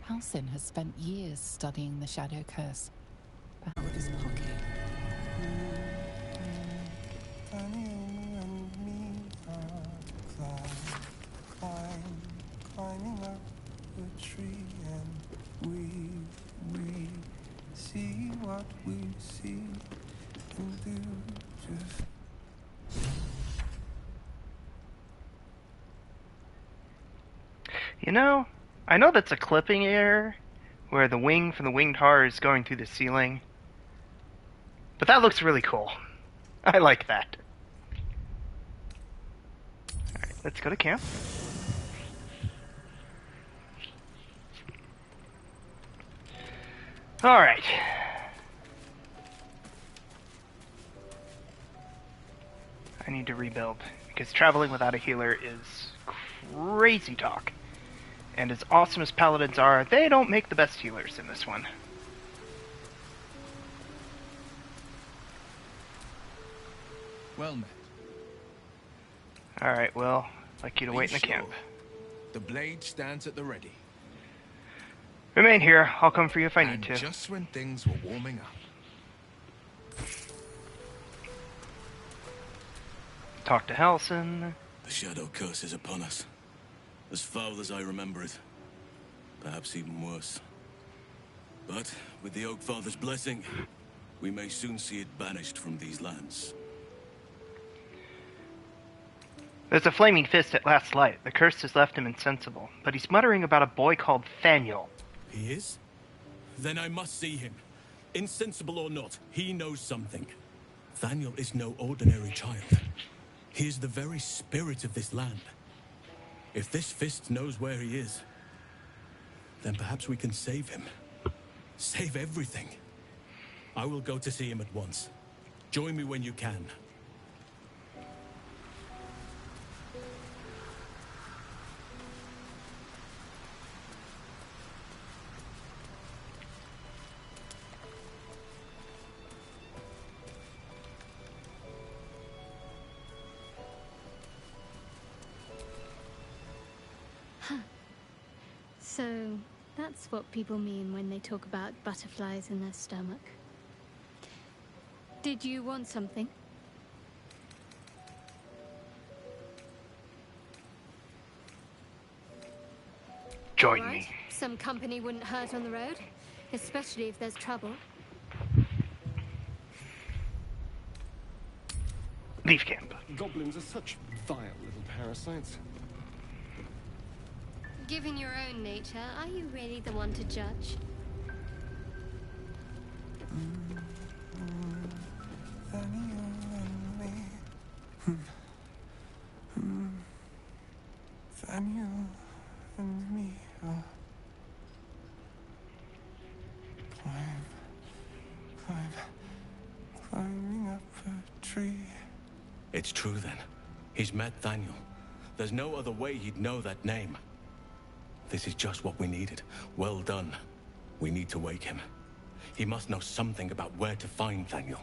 S5: Halsin has spent years studying the Shadow Curse.
S6: Out of his pocket.
S19: Climbing up a tree and we see what we see and do just.
S1: You know, I know that's a clipping error, where the wing from the winged horror is going through the ceiling. But that looks really cool. I like that. Alright, let's go to camp. Alright. I need to rebuild, because traveling without a healer is crazy talk. And as awesome as paladins are, they don't make the best healers in this one.
S11: Well met.
S1: Alright, well, I'd like you to wait in the camp.
S11: The blade stands at the ready.
S1: Remain here. I'll come for you if I need to.
S11: Just when things were warming up.
S1: Talk to Halson.
S12: The shadow curse is upon us. As foul as I remember it. Perhaps even worse. But, with the Oak Father's blessing, we may soon see it banished from these lands.
S1: There's a flaming fist at last light. The curse has left him insensible, but he's muttering about a boy called Thaniel.
S12: He is? Then I must see him. Insensible or not, he knows something. Thaniel is no ordinary child. He is the very spirit of this land. If this fist knows where he is, then perhaps we can save him. Save everything. I will go to see him at once. Join me when you can.
S2: So, that's what people mean when they talk about butterflies in their stomach. Did you want something?
S1: Join me.
S2: Some company wouldn't hurt on the road, especially if there's trouble.
S1: Leave camp.
S10: Goblins are such vile little parasites.
S22: Given your own nature, are you really the one to judge?
S19: Thaniel and me are climbing up a tree.
S12: It's true then. He's met Thaniel. There's no other way he'd know that name. This is just what we needed. Well done. We need to wake him. He must know something about where to find Thaniel.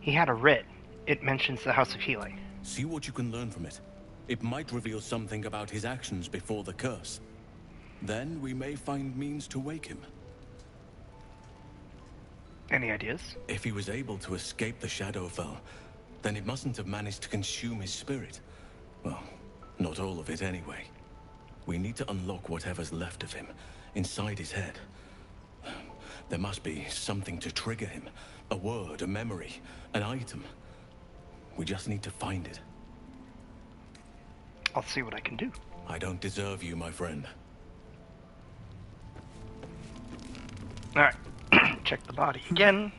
S1: He had a writ. It mentions the House of Healing.
S12: See what you can learn from it. It might reveal something about his actions before the curse. Then we may find means to wake him.
S1: Any ideas?
S12: If he was able to escape the Shadowfell, then it mustn't have managed to consume his spirit. Well, not all of it anyway. We need to unlock whatever's left of him, inside his head. There must be something to trigger him. A word, a memory, an item. We just need to find it.
S1: I'll see what I can do.
S12: I don't deserve you, my friend.
S1: Alright. Check the body again.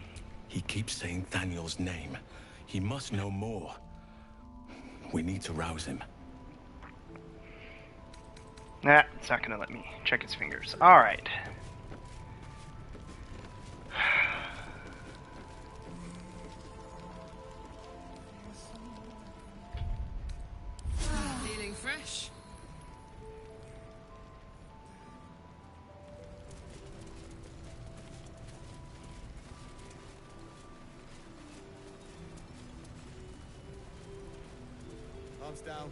S12: He keeps saying Thaniel's name. He must know more. We need to rouse him.
S1: Nah, it's not gonna let me check his fingers. Alright.
S6: Feeling fresh?
S11: Arms down.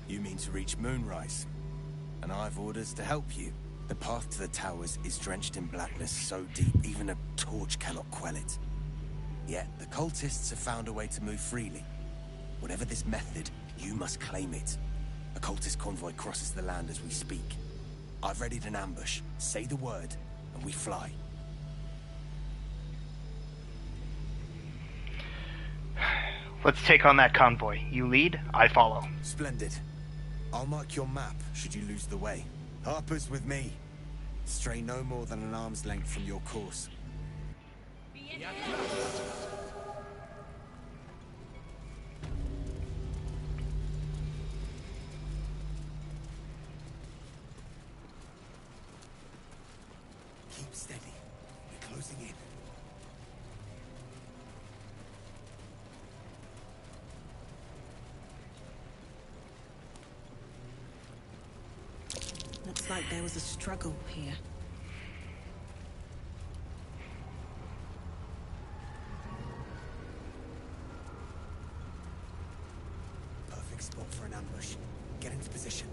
S11: You mean to reach Moonrise? And I've orders to help you. The path to the towers is drenched in blackness so deep even a torch cannot quell it. Yet the cultists have found a way to move freely. Whatever this method, you must claim it. A cultist convoy crosses the land as we speak. I've readied an ambush. Say the word, and we fly.
S1: Let's take on that convoy. You lead, I follow.
S11: Splendid. I'll mark your map should you lose the way. Harper's with me. Stray no more than an arm's length from your course. Keep steady. We're closing in.
S3: Looks like there was a struggle here.
S11: Perfect spot for an ambush. Get into position.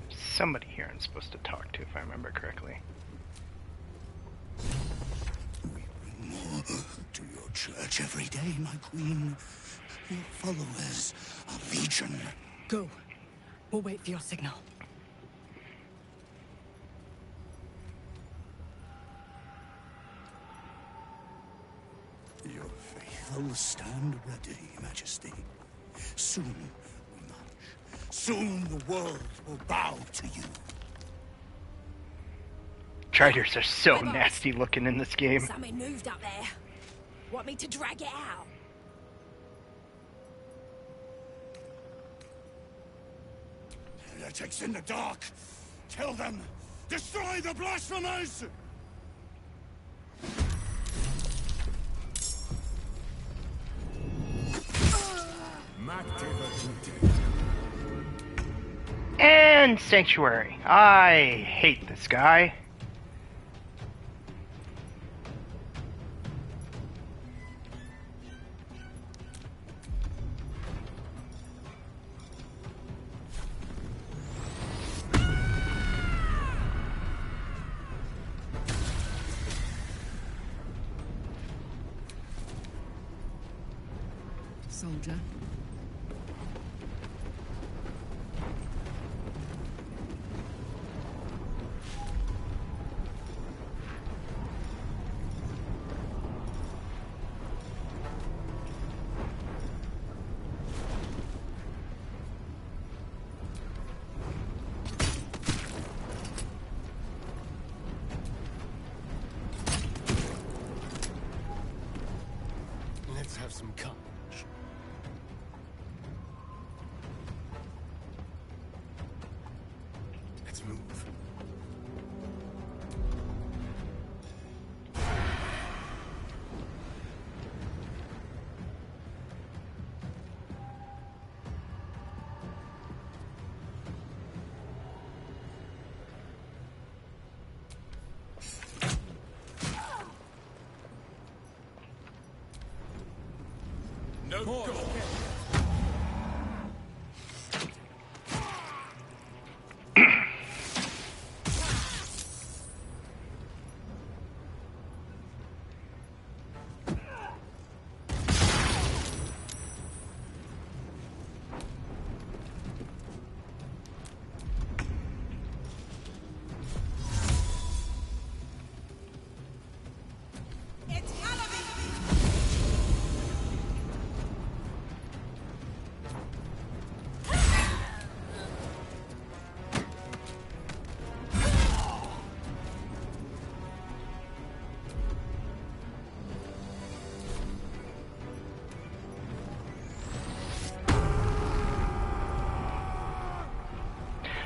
S1: Somebody here I'm supposed to talk to, if I remember correctly.
S7: More to your church every day, my queen. Your followers are legion.
S6: Go. We'll wait for your signal.
S7: Your faithful stand ready, Majesty. Soon we march. Soon the world will bow to you.
S1: Triders are so nasty looking in this game.
S14: Something moved up there. Want me to drag it out?
S7: Heretics in the dark. Kill them. Destroy the blasphemers!
S1: And Sanctuary. I hate this guy.
S5: Soldier.
S10: Let's have some courage. Let's move.
S12: No go.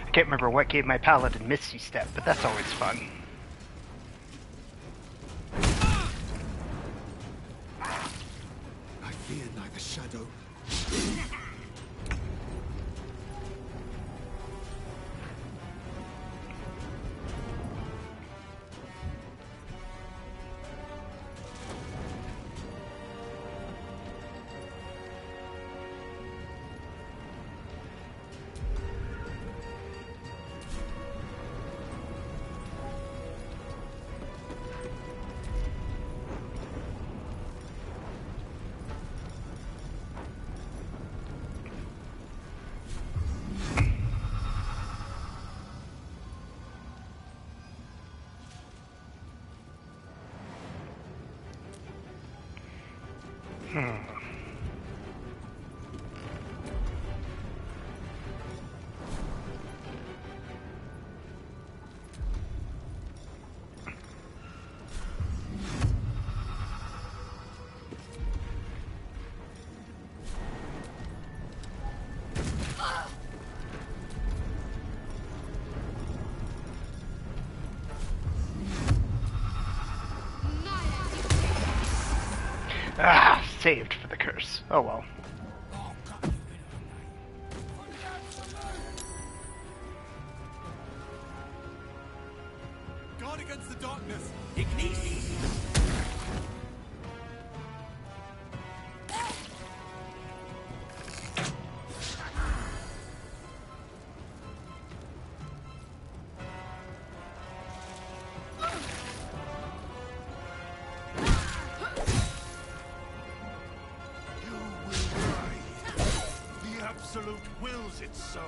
S1: I can't remember what gave my paladin Misty Step, but that's always fun.
S19: shadow.
S1: Ah, saved for the curse. Oh well.
S4: Guard against the darkness.
S19: The Absolute wills it so.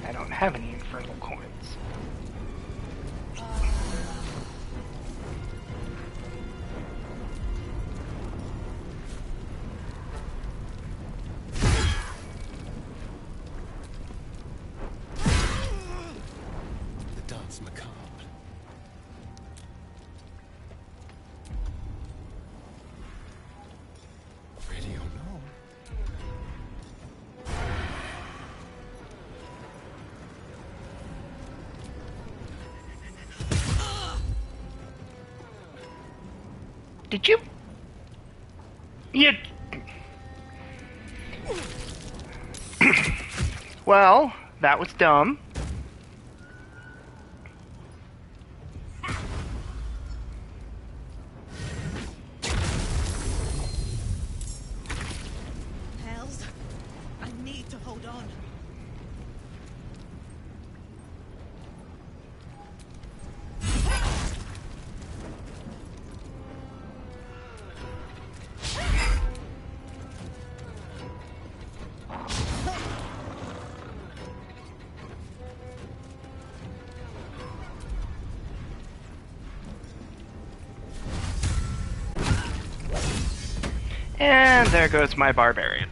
S1: I don't have any infernal coins.
S10: The dance macabre. Ready or no?
S1: Did you? You... Well, that was dumb.
S14: Hells, I need to hold on.
S1: And there goes my barbarian.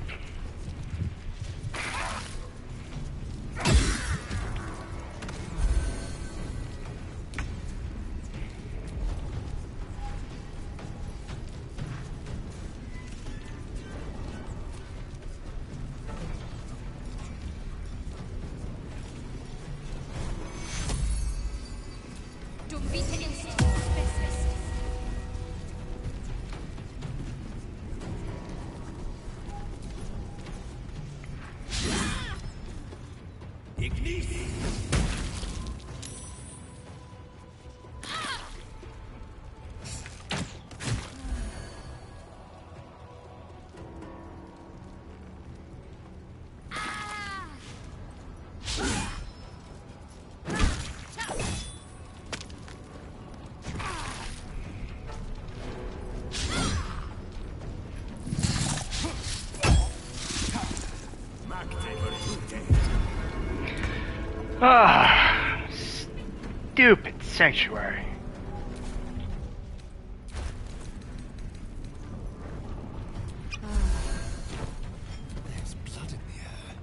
S1: Ah, stupid sanctuary.
S10: There's blood in the air.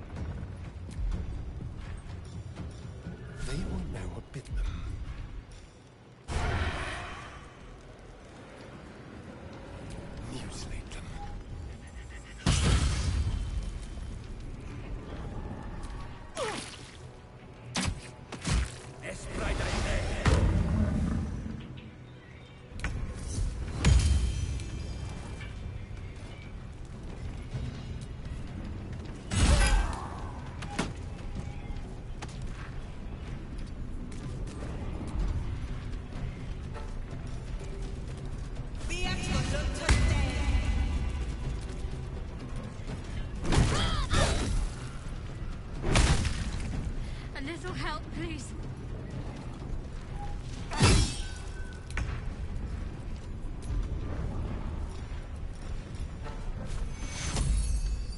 S2: little help, please.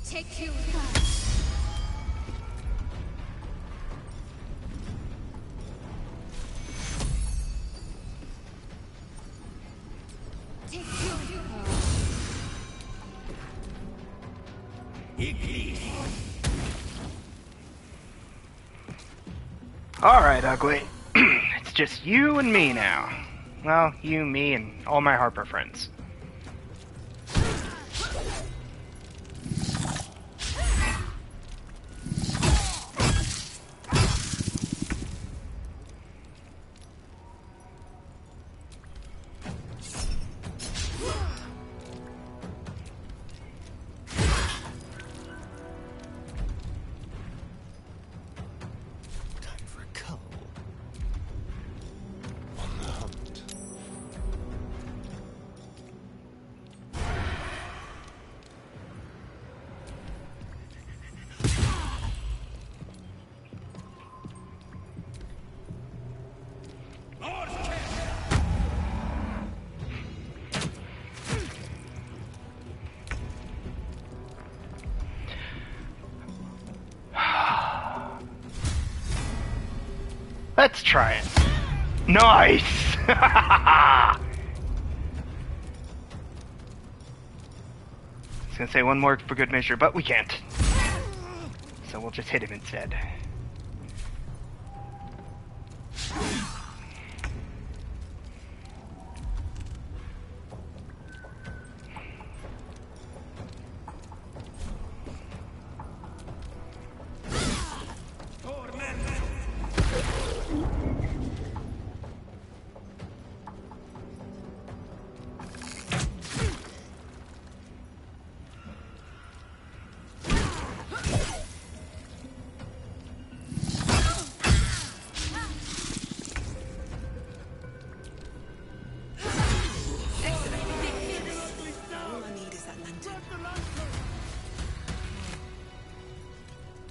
S2: Take you first. Take you
S1: Alright, Ugly. It's just you and me now. Well, you, me, and all my Harper friends. Let's try it. Nice! I was gonna say one more for good measure, but we can't. So we'll just hit him instead.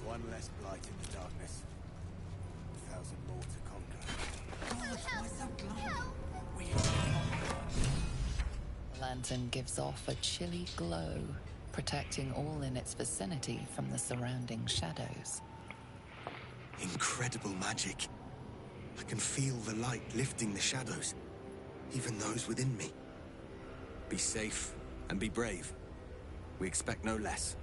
S11: One less blight in the darkness. 1,000 more to conquer.
S5: The lantern gives off a chilly glow, protecting all in its vicinity from the surrounding shadows.
S11: Incredible magic. I can feel the light lifting the shadows, even those within me. Be safe and be brave. We expect no less.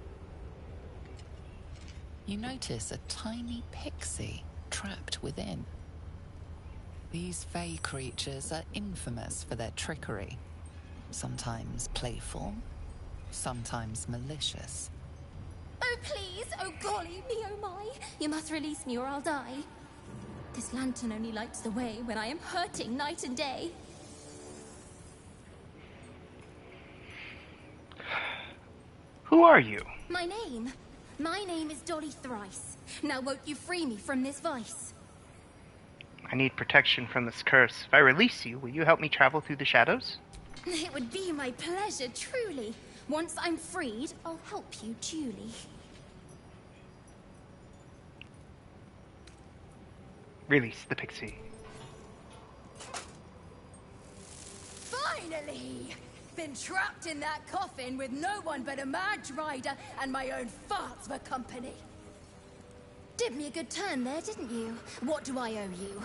S5: You notice a tiny pixie trapped within. These fey creatures are infamous for their trickery. Sometimes playful, sometimes malicious.
S9: Oh please, oh golly me, oh my. You must release me or I'll die. This lantern only lights the way when I am hurting night and day.
S1: Who are you?
S9: My name is Dolly Thrice. Now won't you free me from this vice?
S1: I need protection from this curse. If I release you, will you help me travel through the shadows?
S9: It would be my pleasure, truly. Once I'm freed, I'll help you duly.
S1: Release the pixie.
S13: Finally! Been trapped in that coffin with no one but a mad rider and my own farts for company.
S9: Did me a good turn there, didn't you? What do I owe you?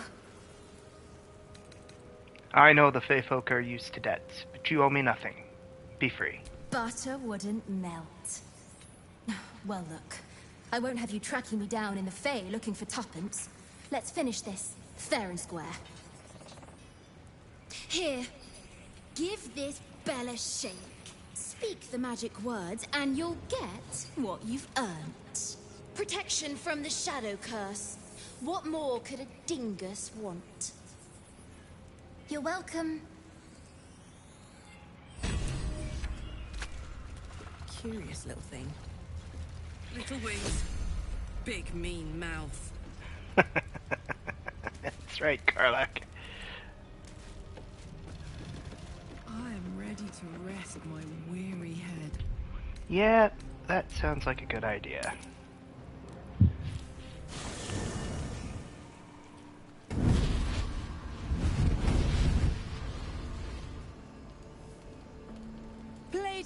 S1: I know the Fey folk are used to debts, but you owe me nothing. Be free.
S9: Butter wouldn't melt. Well, look. I won't have you tracking me down in the Fey looking for tuppence. Let's finish this, fair and square. Here. Give this bell a shake. Speak the magic words, and you'll get what you've earned. Protection from the shadow curse. What more could a dingus want? You're welcome.
S6: Curious little thing. Little wings, big mean mouth.
S1: That's right, Karlak.
S6: I am ready to rest my weary head.
S1: Yeah, that sounds like a good idea.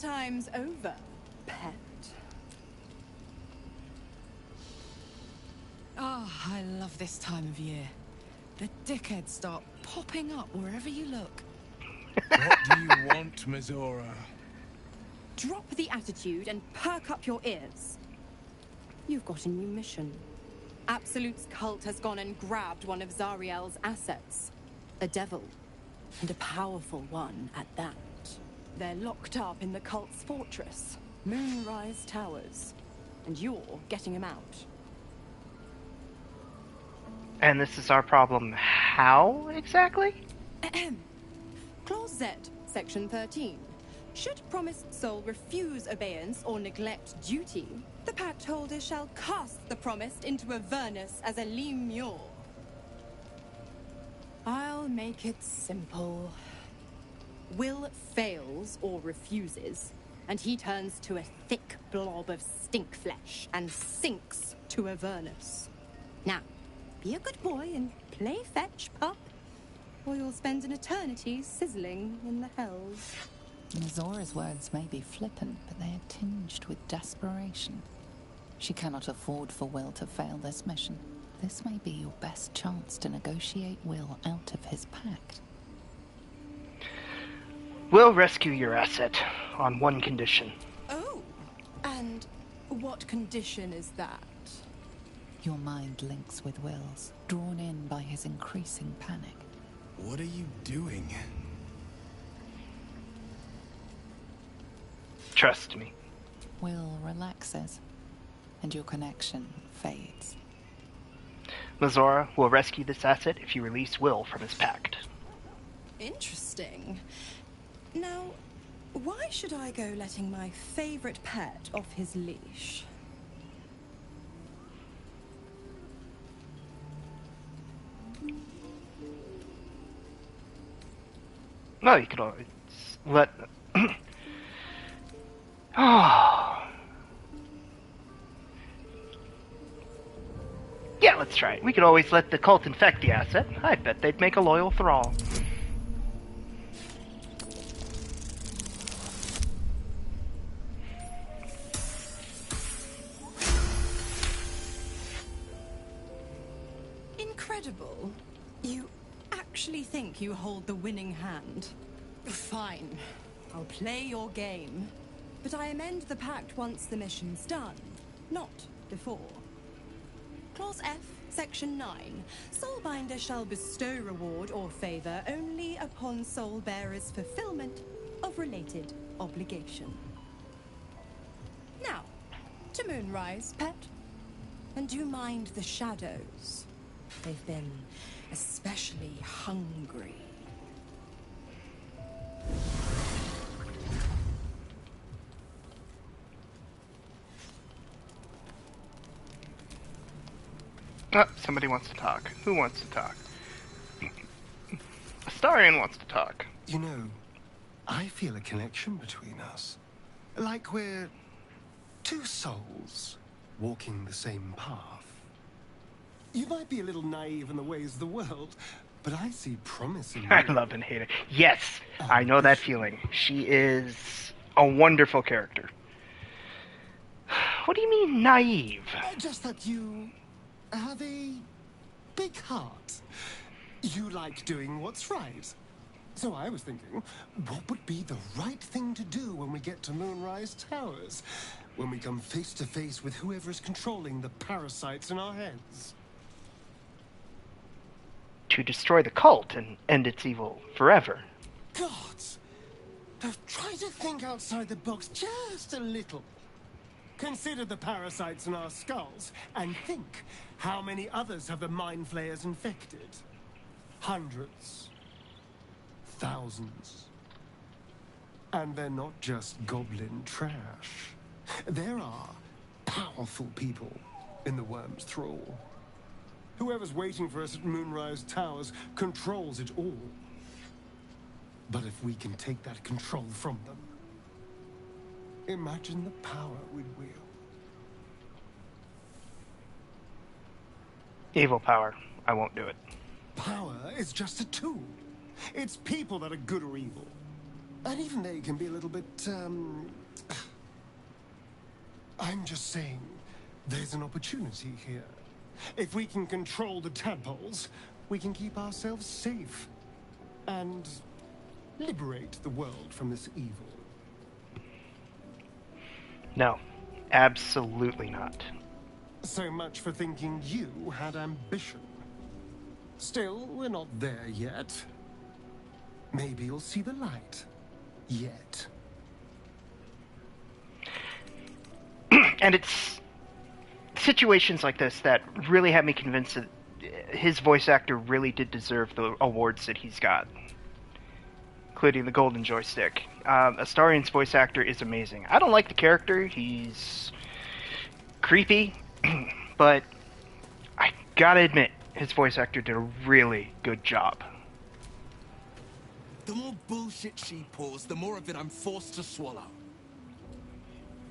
S18: times over, pet.
S6: Oh, I love this time of year. The dickheads start popping up wherever you look.
S4: What do you want, Mizora?
S18: Drop the attitude and perk up your ears. You've got a new mission. Absolute's cult has gone and grabbed one of Zariel's assets. A devil. And a powerful one at that. They're locked up in the cult's fortress, Moonrise Towers. And you're getting them out.
S1: And this is our problem. How exactly?
S18: Clause Z, Section 13. Should promised soul refuse obeyance or neglect duty, the pact holder shall cast the promised into Avernus as a lemure. I'll make it simple. Will fails or refuses, and he turns to a thick blob of stink flesh and sinks to Avernus. Now, be a good boy and play fetch, pup, or you'll spend an eternity sizzling in the hells.
S5: Mizora's words may be flippant, but they are tinged with desperation. She cannot afford for Will to fail this mission. This may be your best chance to negotiate Will out of his pact.
S1: We'll rescue your asset on one condition.
S18: Oh, and what condition is that?
S5: Your mind links with Will's, drawn in by his increasing panic.
S19: What are you doing?
S1: Trust me.
S5: Will relaxes, and your connection fades.
S1: Mizora will rescue this asset if you release Will from his pact.
S18: Interesting. Now, why should I go letting my favorite pet off his leash?
S1: No, you could always let... Oh. Yeah, let's try it. We could always let the cult infect the asset. I bet they'd make a loyal thrall.
S18: Incredible. You actually think you hold the winning hand? Fine. I'll play your game. But I amend the pact once the mission's done, not before. Clause F, Section 9. Soulbinder shall bestow reward or favor only upon soul bearer's fulfillment of related obligation. Now, to Moonrise, pet. And do mind the shadows. They've been especially hungry.
S1: Oh, somebody wants to talk. Who wants to talk? Astarion wants to talk.
S10: You know, I feel a connection between us. Like we're two souls walking the same path. You might be a little naive in the ways of the world, but I see promise in you.
S1: I love and hate it. Yes, I know that feeling. She is a wonderful character. What do you mean, naive?
S10: Just that you have a big heart. You like doing what's right. So I was thinking, what would be the right thing to do when we get to Moonrise Towers? When we come face to face with whoever is controlling the parasites in our heads?
S1: To destroy the cult and end its evil forever.
S10: Gods! Try to think outside the box just a little. Consider the parasites in our skulls, and think how many others have the mind flayers infected. Hundreds. Thousands. And they're not just goblin trash. There are powerful people in the worm's thrall. Whoever's waiting for us at Moonrise Towers controls it all. But if we can take that control from them, imagine the power we'd wield.
S1: Evil power. I won't do it.
S10: Power is just a tool. It's people that are good or evil. And even they can be a little bit, I'm just saying, there's an opportunity here. If we can control the tadpoles, we can keep ourselves safe. And liberate the world from this evil.
S1: No, absolutely not.
S10: So much for thinking you had ambition. Still, we're not there yet. Maybe you'll see the light. Yet.
S1: And it's situations like this that really have me convinced that his voice actor really did deserve the awards that he's got, including the Golden Joystick. Astarian's voice actor is amazing. I don't like the character. He's creepy, but I gotta admit, his voice actor did a really good job.
S11: The more bullshit she pours, the more of it I'm forced to swallow.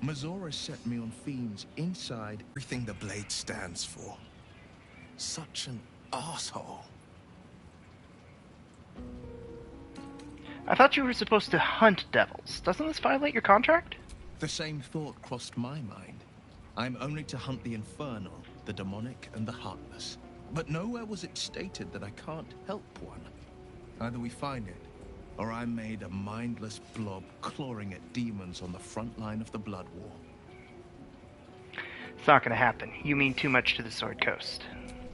S19: Mazora set me on fiends inside everything the blade stands for.
S11: Such an asshole.
S1: I thought you were supposed to hunt devils. Doesn't this violate your contract?
S19: The same thought crossed my mind. I'm only to hunt the infernal, the demonic, and the heartless. But nowhere was it stated that I can't help one. Either we find it, or I'm made a mindless blob clawing at demons on the front line of the Blood War.
S1: It's not gonna happen. You mean too much to the Sword Coast.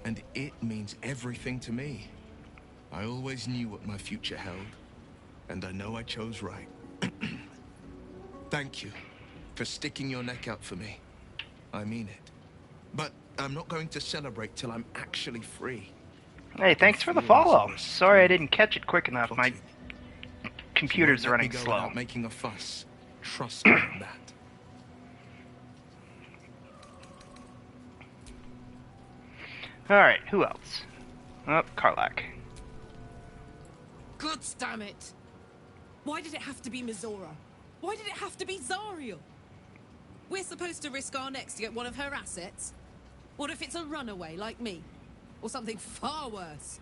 S19: And it means everything to me. I always knew what my future held, and I know I chose right. Thank you for sticking your neck out for me. I mean it. But I'm not going to celebrate till I'm actually free.
S1: Hey, thanks for the follow. Sorry I didn't catch it quick enough. My computers are running slow.
S19: Without making a fuss. Trust me on that.
S1: Alright, who else? Oh, Karlach.
S6: God damn it! Why did it have to be Mazora? Why did it have to be Zariel? We're supposed to risk our necks to get one of her assets? What if it's a runaway like me? Or something far worse?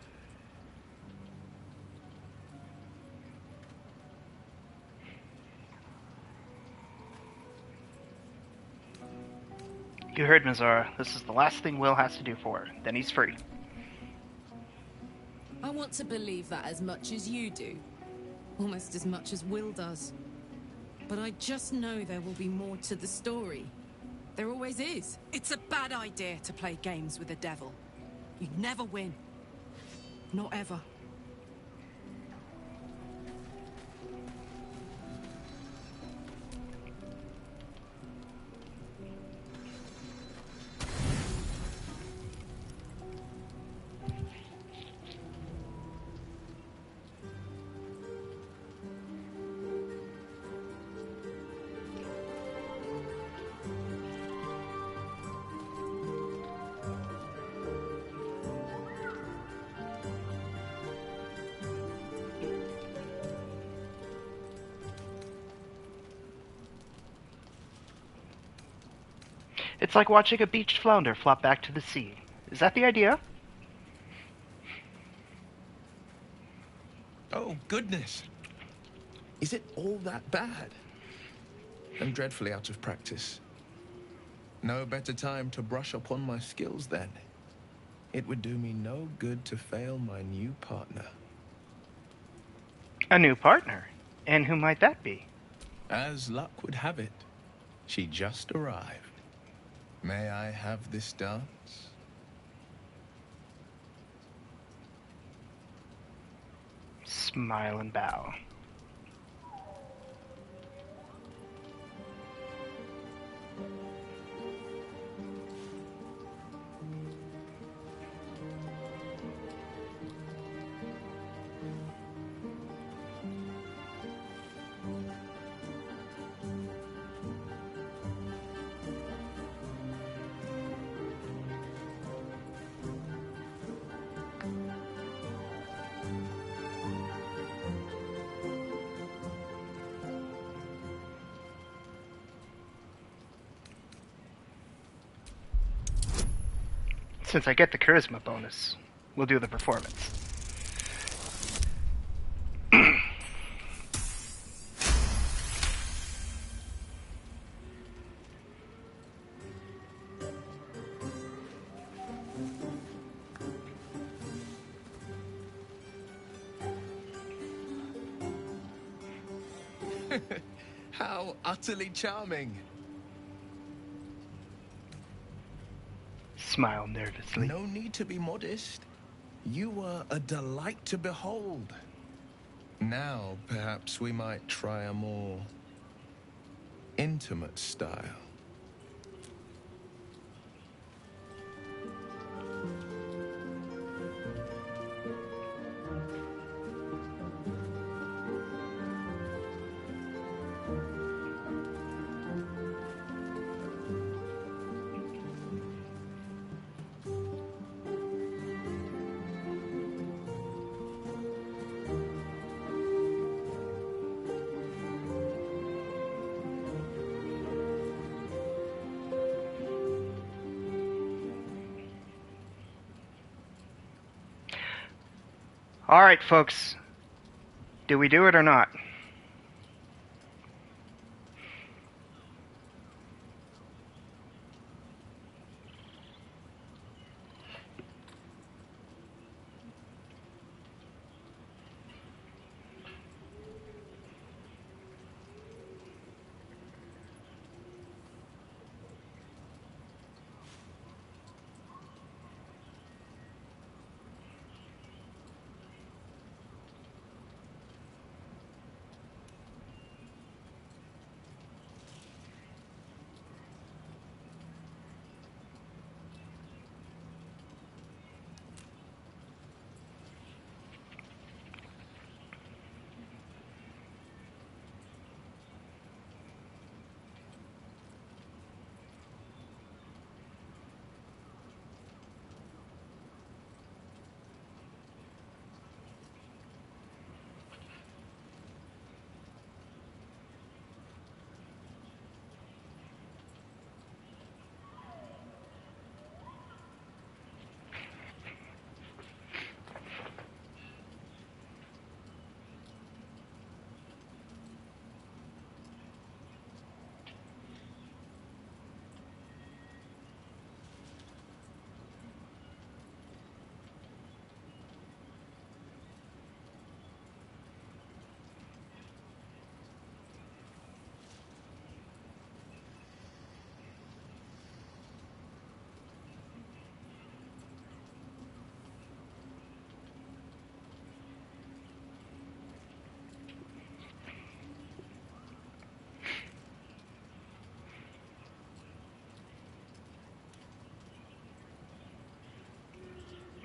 S1: You heard, Mazora. This is the last thing Will has to do for her. Then he's free.
S6: I want to believe that as much as you do. Almost as much as Will does. But I just know there will be more to the story. There always is. It's a bad idea to play games with the devil. You'd never win. Not ever.
S1: It's like watching a beached flounder flop back to the sea. Is that the idea?
S19: Oh, goodness. Is it all that bad? I'm dreadfully out of practice. No better time to brush upon my skills then. It would do me no good to fail my new partner.
S1: A new partner? And who might that be?
S19: As luck would have it, she just arrived. May I have this dance?
S1: Smile and bow. Since I get the charisma bonus, we'll do the performance.
S19: How utterly charming.
S1: Smile nervously.
S19: No need to be modest. You were a delight to behold. Now, perhaps we might try a more intimate style.
S1: All right, folks. Do we do it or not?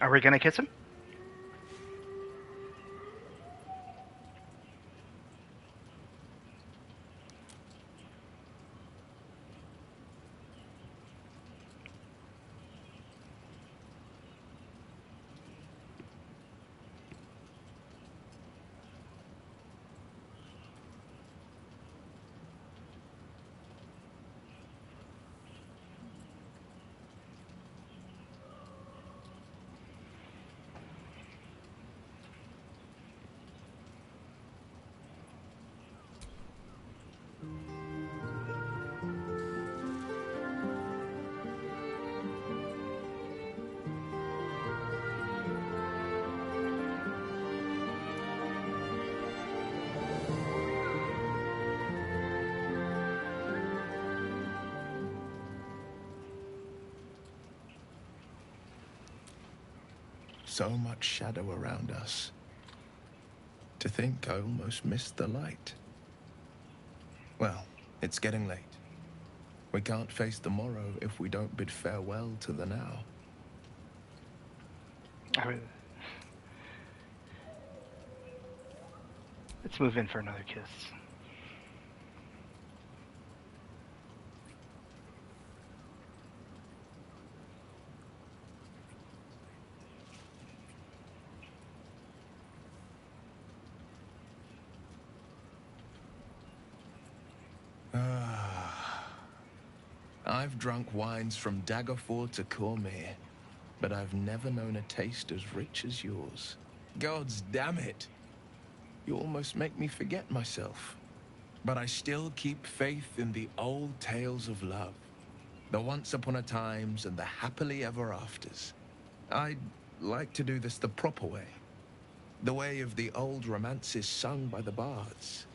S1: Are we gonna kiss him?
S19: So much shadow around us. To think I almost missed the light. Well, it's getting late. We can't face the morrow if we don't bid farewell to the now.
S1: Let's move in for another kiss.
S19: I've drunk wines from Daggerford to Cormier, but I've never known a taste as rich as yours. Gods damn it! You almost make me forget myself. But I still keep faith in the old tales of love. The once upon a times and the happily ever afters. I'd like to do this the proper way. The way of the old romances sung by the bards.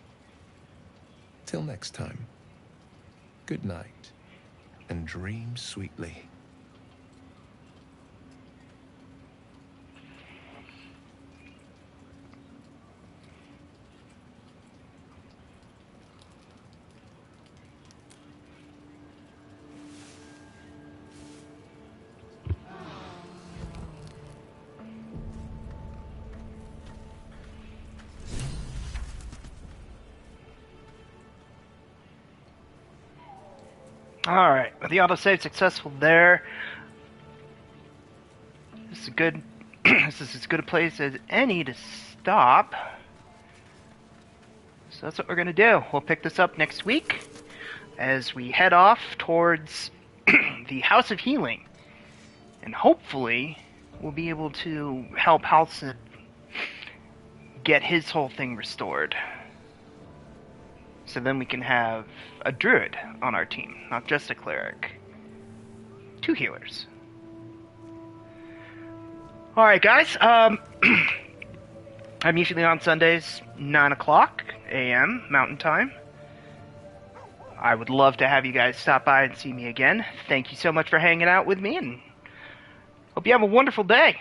S19: Till next time, good night, and dream sweetly.
S1: Alright, with the autosave successful there, this is a good this is as good a place as any to stop. So that's what we're gonna do. We'll pick this up next week as we head off towards the House of Healing. And hopefully we'll be able to help Halcyon get his whole thing restored. So then we can have a druid on our team, not just a cleric. 2 healers. Alright guys, I'm usually on Sundays, 9 o'clock a.m. Mountain Time. I would love to have you guys stop by and see me again. Thank you so much for hanging out with me, and hope you have a wonderful day.